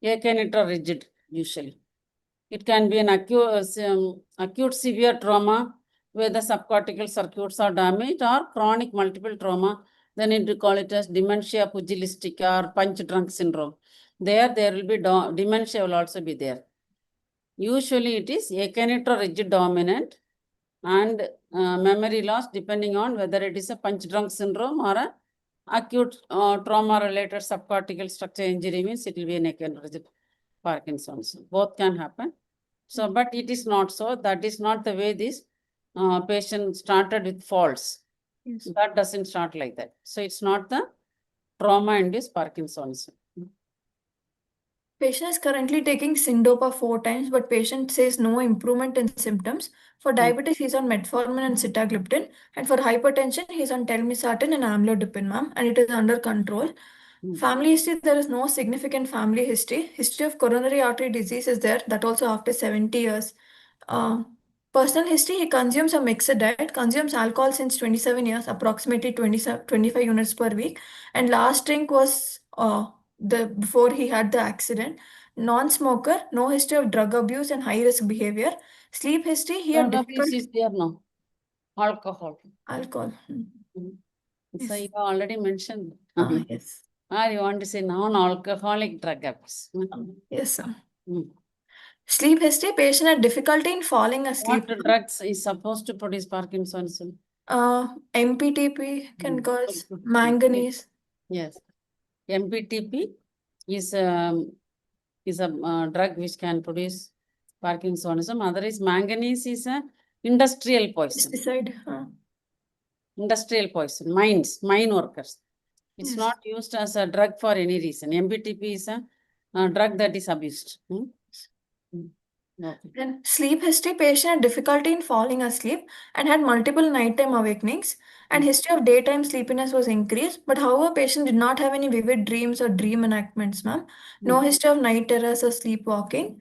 Akinetto rigid, usually. It can be an acute severe trauma where the subcortical circuits are damaged or chronic multiple trauma They need to call it as dementia pugilistic or punch drunk syndrome. There will be dementia will also be there. Usually it is akinete or rigid dominant and memory loss depending on whether it is a punch drunk syndrome or a acute trauma related subcortical structure injury, means it will be an akinete rigid Parkinson's. Both can happen. So, but it is not so. That is not the way this patient started with falls. Yes. That doesn't start like that. So it's not the trauma-induced Parkinson's. Patient is currently taking Syndopa 4 times, but patient says no improvement in symptoms. For diabetes, he's on metformin and sitagliptin, and for hypertension, he's on telmisartan and amlodipine, ma'am, and it is under control. Family history, there is no significant family history. History of coronary artery disease is there, that also after 70 years. Personal history, he consumes a mixed diet, consumes alcohol since 27 years, approximately 25 units per week, and last drink was before he had the accident. Non-smoker, no history of drug abuse and high-risk behavior. Sleep history, he had Drug abuse difficult is there now. Alcohol. alcohol. So Yes. you already mentioned. Yes. Or you want to say non-alcoholic drug abuse. Yes, sir. Mm. Sleep history, patient had difficulty in falling asleep. What drugs is supposed to produce Parkinson's? MPTP can cause manganese. Yes. MPTP is a drug which can produce Parkinsonism. Otherwise, manganese is a industrial poison. Pesticide. Industrial poison, mine workers. It's Yes. not used as a drug for any reason. MPTP is a drug that is abused. Okay. Then sleep history, patient had difficulty in falling asleep and had multiple nighttime awakenings, and history of daytime sleepiness was increased. But however, patient did not have any vivid dreams or dream enactments, ma'am. No history of night terrors or sleepwalking.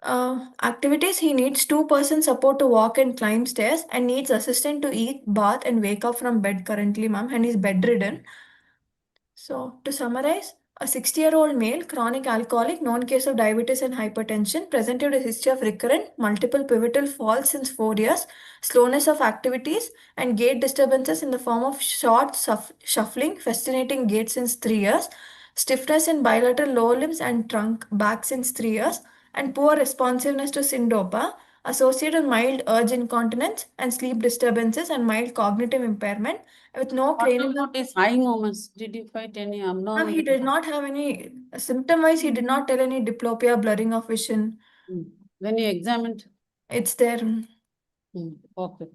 Activities, he needs 2% support to walk and climb stairs and needs assistant to eat, bath, and wake up from bed currently, ma'am, and he's bedridden. So, to summarize, a 60-year-old male, chronic alcoholic, known case of diabetes and hypertension, presented a history of recurrent, multiple pivotal falls since 4 years, slowness of activities, and gait disturbances in the form of short, shuffling, fascinating gait since 3 years, stiffness in bilateral lower limbs and trunk back since 3 years, and poor responsiveness to Syndopa, associated with mild urge incontinence and sleep disturbances and mild cognitive impairment with no What cranial. about his eye movements? Did you find any abnormal? He did not have any symptom-wise. He did not tell any diplopia, blurring of vision. When you examined? It's there. Okay.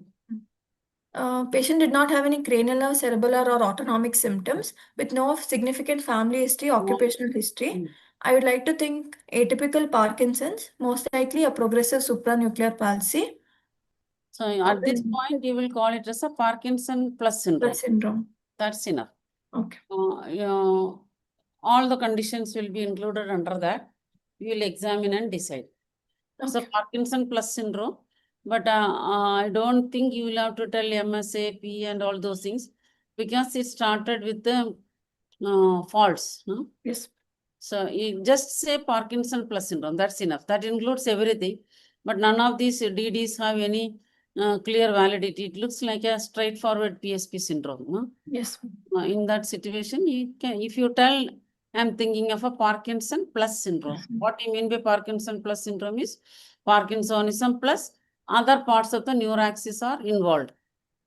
Patient did not have any cranial nerve, cerebellar, or autonomic symptoms with no significant family history, occupational history. I would like to think atypical Parkinson's, most likely a progressive supranuclear palsy. So at this point, you will call it as a Parkinson plus syndrome. That's enough. Okay. All the conditions will be included under that. You will examine and decide. Okay. So Parkinson plus syndrome, but I don't think you will have to tell MSAP and all those things because it started with the faults. No? Yes. So you just say Parkinson plus syndrome. That's enough. That includes everything. But none of these DDs have any clear validity. It looks like a straightforward PSP syndrome. No? Yes. In that situation, you can, if you tell, I'm thinking of a Parkinson plus syndrome. What you mean by Parkinson plus syndrome is Parkinsonism plus other parts of the neuroaxis are involved.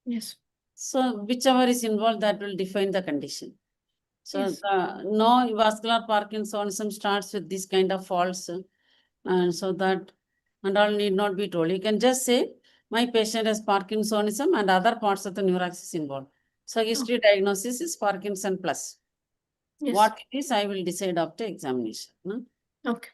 Yes. So whichever is involved, that will define the condition. So Yes. no vascular Parkinsonism starts with this kind of faults. And so that and all need not be told. You can just say, my patient has Parkinsonism and other parts of the neuroaxis involved. So history diagnosis is Parkinson plus. Yes. What it is, I will decide after examination. No? Okay.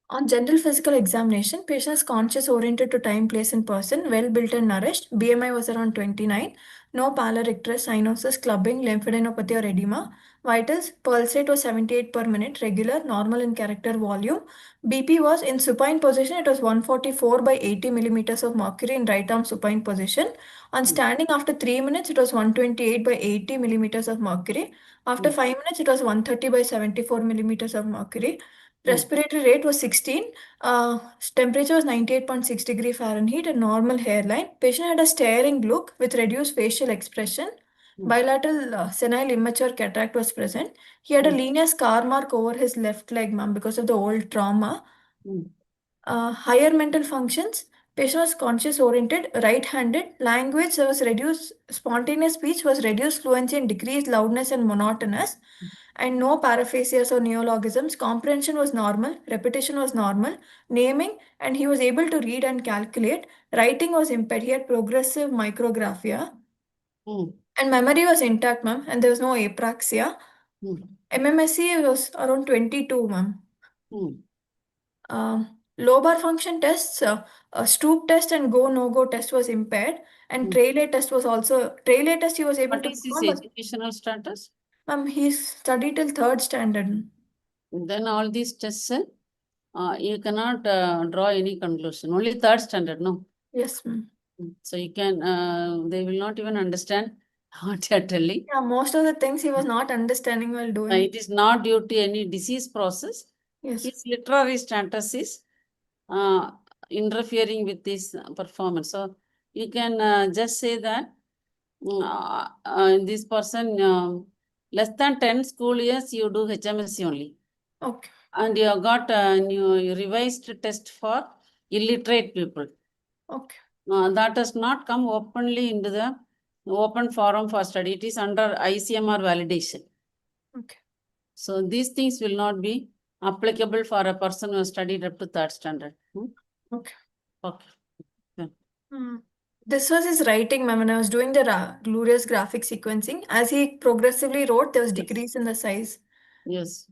On general physical examination, patient is conscious, oriented to time, place, and person, well built and nourished. BMI was around 29. No pallor, icterus, cyanosis, clubbing, lymphadenopathy, or edema. Vitals, pulse rate was 78 per minute, regular, normal in character, volume. BP was in supine position, it was 144 by 80 millimeters of mercury in right arm supine position. On standing after 3 minutes, it was 128 by 80 millimeters of mercury. After 5 minutes, it was 130 by 74 millimeters of mercury. Respiratory rate was 16. Temperature was 98.6 degree Fahrenheit and normal hairline. Patient had a staring look with reduced facial expression. Bilateral senile immature cataract was present. He had a linear scar mark over his left leg, ma'am, because of the old trauma. Higher mental functions. Patient was conscious oriented, right-handed. Language was reduced. Spontaneous speech was reduced fluency and decreased loudness and monotonous. And no paraphasias or neologisms. Comprehension was normal. Repetition was normal. Naming, and he was able to read and calculate. Writing was impaired. He had progressive micrographia. And memory was intact, ma'am. And there was no apraxia. MMSE was around 22, ma'am. Lobar function tests, Stroop test and go-no-go test was impaired, and Trailay test was also, Trailay test he was able What to is his perform, educational status? ma'am, he studied till 3rd standard. Then all these tests, you cannot draw any conclusion. Only 3rd standard, no? Yes, ma'am. So you can, they will not even understand what you are telling. Yeah, most of the things he was not understanding while doing. It is not due to any disease process. Yes. His literary status is interfering with this performance. So you can just say that this person, less than 10 school years, you do HMSC only. Okay. And you have got a new revised test for illiterate people. Okay. That has not come openly into the open forum for study. It is under ICMR validation. Okay. So these things will not be applicable for a person who has studied up to 3rd standard. Okay. Okay. Yeah. This was his writing, ma'am, when I was doing the glorious graphic sequencing. As he progressively wrote, there was decrease in the size. Yes.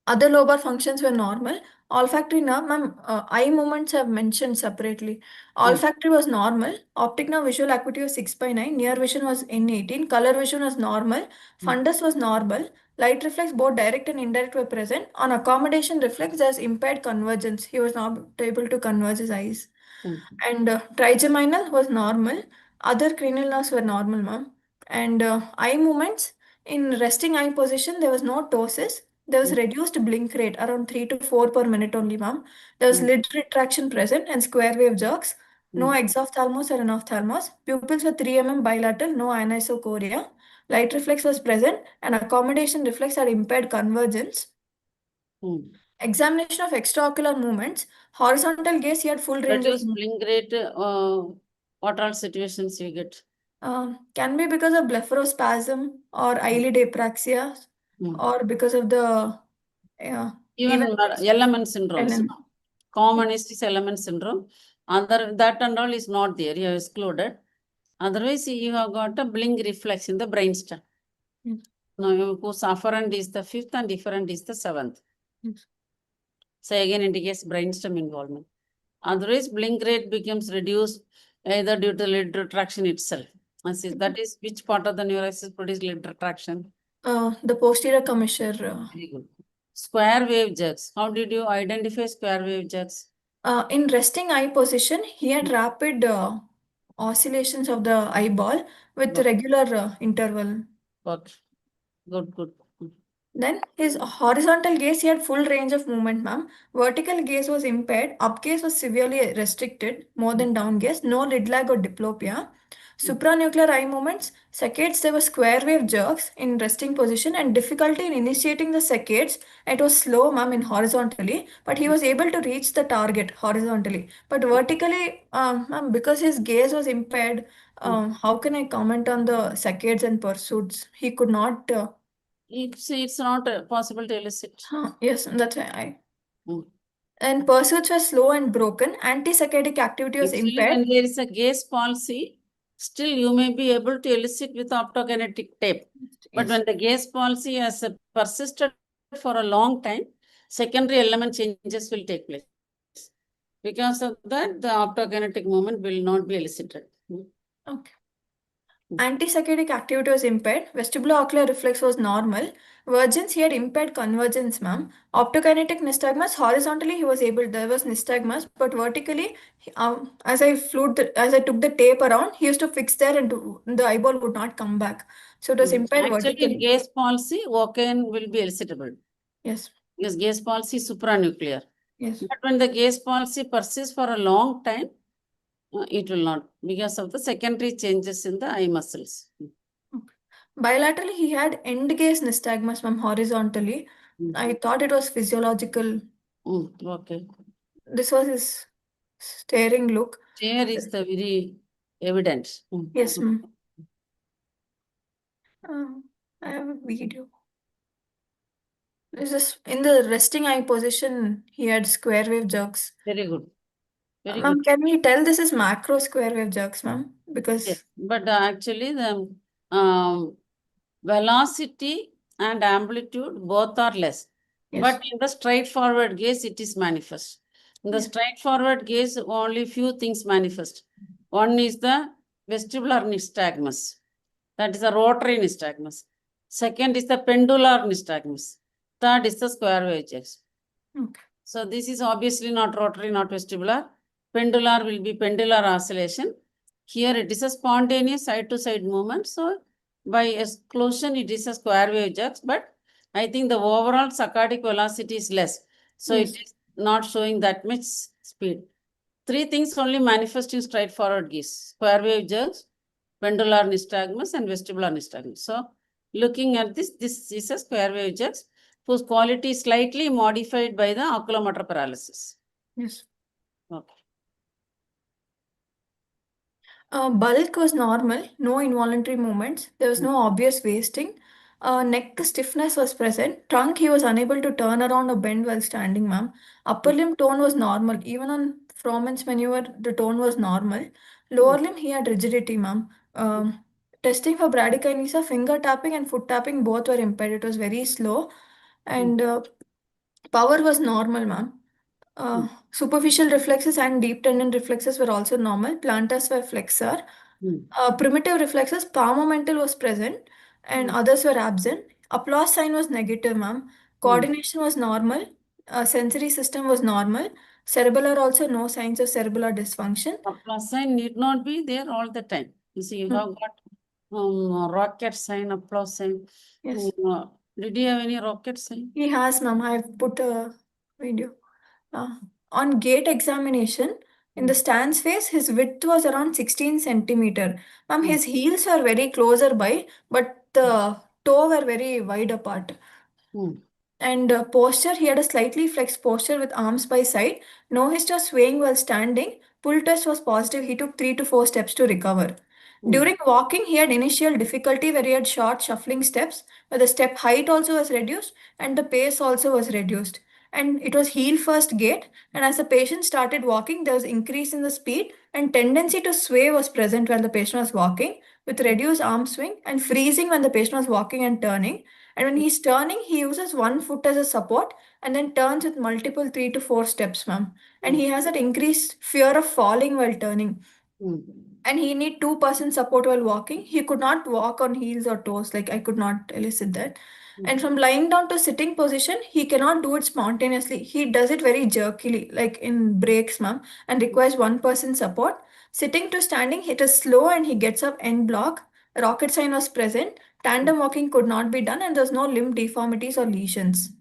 Other lobar functions were normal. Olfactory nerve, ma'am, eye movements have mentioned separately. Olfactory was normal. Optic nerve visual acuity was 6/9. Near vision was N18. Color vision was normal. Fundus was normal. Light reflex, both direct and indirect, were present. On accommodation reflex, there's impaired convergence. He was not able to converge his eyes. And trigeminal was normal. Other cranial nerves were normal, ma'am. And eye movements, in resting eye position, there was no ptosis. There was reduced blink rate, around 3 to 4 per minute only, ma'am. There was lid retraction present and square wave jerks. No exophthalmos or anophthalmos. Pupils were 3 mm bilateral, no anisocoria. Light reflex was present and accommodation reflex had impaired convergence. Examination of extraocular movements. Horizontal gaze, he had full range of movement. Blink rate, what all situations you get? Can be because of blepharospasm or eyelid apraxia or because of the even element syndromes. LM. Common is element syndrome. Other that and all is not there. You have excluded. Otherwise, you have got a blink reflex in the brainstem. Now, whose afferent is the 5th and efferent is the 7th. So again indicates brainstem involvement. Otherwise, blink rate becomes reduced either due to lid retraction itself. That is which part of the neuraxis produces lid retraction? The posterior commissure. Very good. Square wave jerks. How did you identify square wave jerks? In resting eye position, he had rapid oscillations of the eyeball with regular interval. Okay. Good. Then his horizontal gaze, he had full range of movement, ma'am. Vertical gaze was impaired. Up gaze was severely restricted, more than down gaze. No lid lag or diplopia. Supranuclear eye movements, saccades, there were square wave jerks in resting position and difficulty in initiating the saccades. It was slow, ma'am, in horizontally, but he was able to reach the target horizontally. But vertically, ma'am, because his gaze was impaired, how can I comment on the saccades and pursuits? He could not. It's not possible to elicit. Yes, that's why And pursuits were slow and broken. Antisaccadic activity was Actually, impaired. when there is a gaze palsy, still you may be able to elicit with optokinetic tape. But when the gaze palsy has persisted for a long time, secondary element changes will take place. Because of that, the optokinetic movement will not be elicited. Okay. Antisaccadic activity was impaired. Vestibulo-ocular reflex was normal. Vergence, he had impaired convergence, ma'am. Optokinetic nystagmus, horizontally he was able, there was nystagmus, but vertically, as I took the tape around, he used to fix there and the eyeball would not come back. So it was impaired Actually, vertically. in gaze palsy, Woken will be elicitable. Yes. because gaze palsy is supranuclear. Yes. But when the gaze palsy persists for a long time, it will not, because of the secondary changes in the eye muscles. Bilaterally, he had end gaze nystagmus, ma'am, horizontally. I thought it was physiological. Okay. This was his staring look. Here is the very evidence. Yes, ma'am. I have a video. This is in the resting eye position. He had square wave jerks. Very good. Very Ma'am, good. can we tell this is macro square wave jerks, ma'am? Because Yes. But actually, the velocity and amplitude both are less. yes. But in the straightforward gaze, it is manifest. In the Yeah. straightforward gaze, only few things manifest. One is the vestibular nystagmus. That is the rotary nystagmus. Second is the pendular nystagmus. Third is the square wave jerks. Okay. So this is obviously not rotary, not vestibular. Pendular will be pendular oscillation. Here it is a spontaneous side-to-side movement. So by exclusion, it is a square wave jerks. But I think the overall saccadic velocity is less. So Yes. it is not showing that much speed. Three things only manifest in straightforward gaze: square wave jerks, pendular nystagmus, and vestibular nystagmus. So looking at this is a square wave jerks whose quality is slightly modified by the oculomotor paralysis. Yes. Okay. Bulk was normal, no involuntary movements. There was no obvious wasting. Neck stiffness was present. Trunk, he was unable to turn around or bend while standing, ma'am. Upper limb tone was normal. Even on Froman's maneuver, the tone was normal. Lower limb, he had rigidity, ma'am. Testing for bradykinesia, finger tapping and foot tapping both were impaired. It was very slow. And power was normal, ma'am. Superficial reflexes and deep tendon reflexes were also normal. Plantars were flexor. Primitive reflexes, palmomental was present and others were absent. Applause sign was negative, ma'am. Coordination was normal. Sensory system was normal. Cerebellar also no signs of cerebellar dysfunction. Applause sign need not be there all the time. You see, you have got rocket sign, applause sign. Yes. Did you have any rocket sign? He has, ma'am. I've put a video. On gait examination, in the stance phase, his width was around 16 centimeter. Ma'am, his heels were very closer by, but the toe were very wide apart. And posture, he had a slightly flexed posture with arms by side. No history of swaying while standing. Pull test was positive. He took 3 to 4 steps to recover. During walking, he had initial difficulty where he had short shuffling steps, where the step height also was reduced and the pace also was reduced. And it was heel first gait. And as the patient started walking, there was increase in the speed and tendency to sway was present when the patient was walking, with reduced arm swing and freezing when the patient was walking and turning. And when he's turning, he uses one foot as a support and then turns with multiple 3 to 4 steps, ma'am. And he has that increased fear of falling while turning. And he need 2% support while walking. He could not walk on heels or toes. Like I could not elicit that. And from lying down to sitting position, he cannot do it spontaneously. He does it very jerkily, like in breaks, ma'am, and requires 1% support. Sitting to standing, it is slow and he gets up end block. Rocket sign was present. Tandem walking could not be done, and there's no limb deformities or lesions.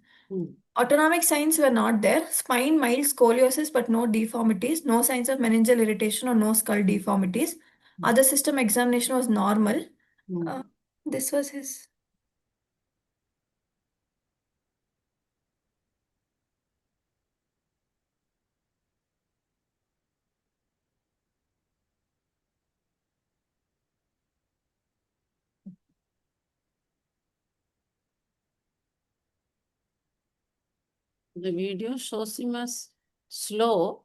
Autonomic signs were not there. Spine, mild scoliosis, but no deformities. No signs of meningeal irritation or no skull deformities. Other system examination was normal. This was his. The video shows him as slow.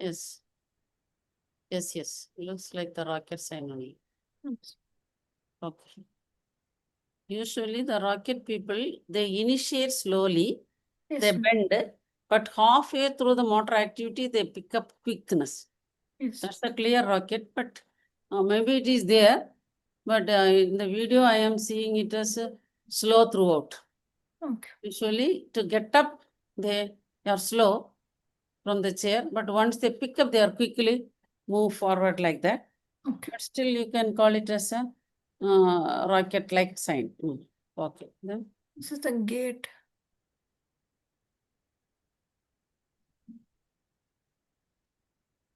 Yes. Yes. Looks like the rocket sign only. Okay. Usually the rocket people, they initiate slowly, Yes, they bend, but halfway through the motor activity, they pick up quickness. yes. That's a clear rocket, but maybe it is there. But in the video, I am seeing it as slow throughout. Okay. Usually, to get up, they are slow from the chair, but once they pick up, they are quickly move forward like that. Okay. But still, you can call it as a rocket-like sign. Okay. Then This is the gait.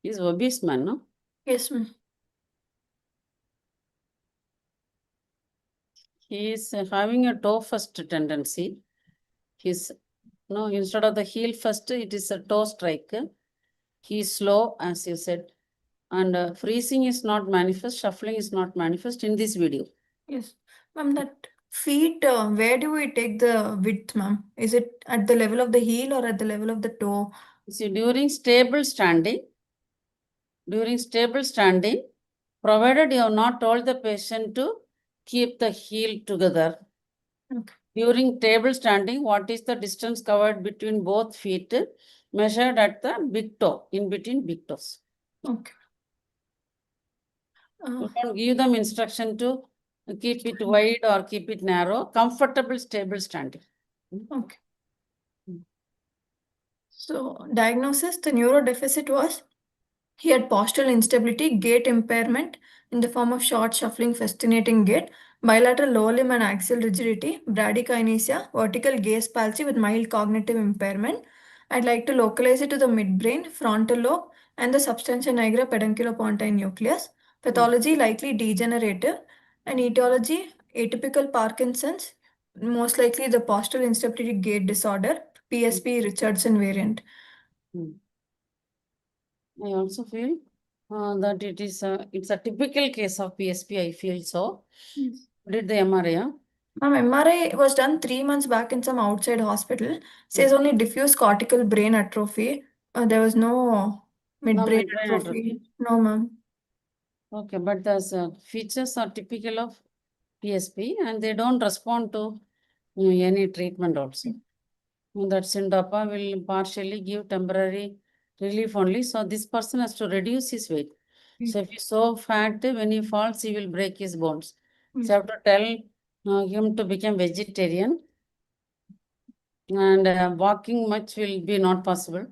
he's obese man, no? Yes, ma'am. He is having a toe first tendency. He's no, instead of the heel first, it is a toe strike. He is slow, as you said, and freezing is not manifest, shuffling is not manifest in this video. Yes. Ma'am, that feet, where do we take the width, ma'am? Is it at the level of the heel or at the level of the toe? See, during stable standing, provided you have not told the patient to keep the heel together. Okay. During table standing, what is the distance covered between both feet measured at the big toe, in between big toes? Okay. You don't give them instruction to keep it wide or keep it narrow. Comfortable, stable standing. Okay. So, diagnosis, the neurodeficit was he had postural instability, gait impairment in the form of short, shuffling, fascinating gait, bilateral lower limb and axial rigidity, bradykinesia, vertical gaze palsy with mild cognitive impairment. I'd like to localize it to the midbrain, frontal lobe, and the substantia nigra pedunculopontine nucleus. Pathology likely degenerative, and etiology atypical Parkinson's, most likely the postural instability gait disorder, PSP Richardson variant. I also feel that it's a typical case of PSP. I feel so. Yes. Did the MRI? Yeah? Ma'am, MRI was done 3 months back in some outside hospital. Says only diffuse cortical brain atrophy. There was no midbrain midbrain atrophy. atrophy. No, ma'am. Okay, but the features are typical of PSP and they don't respond to any treatment also. That Sindapa will partially give temporary relief only. So this person has to reduce his weight. So if he's so fat, when he falls, he will break his bones. So you have to tell him to become vegetarian. And walking much will be not possible.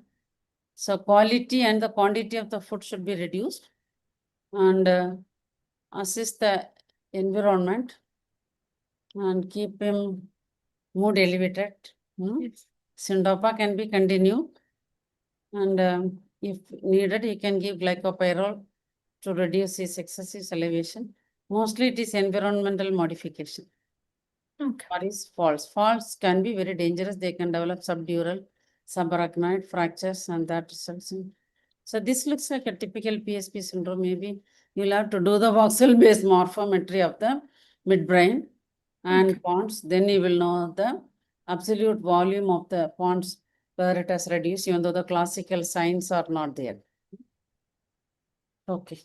So quality and the quantity of the food should be reduced. And assist the environment and keep him mood elevated. Yes. Syndopa can be continued. And if needed, you can give glycopyrrole to reduce his excessive salivation. Mostly it is environmental modification. Okay. What is falls? Falls can be very dangerous. They can develop subdural, subarachnoid fractures, and that results in. So this looks like a typical PSP syndrome. Maybe you'll have to do the voxel-based morphometry of the midbrain and pons. Then you will know the absolute volume of the pons where it has reduced, even though the classical signs are not there. Okay.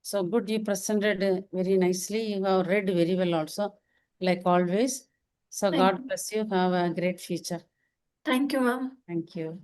So good, you presented very nicely. You have read very well also, like always. So Thank God you. bless you. Have a great future. Thank you, ma'am. Thank you.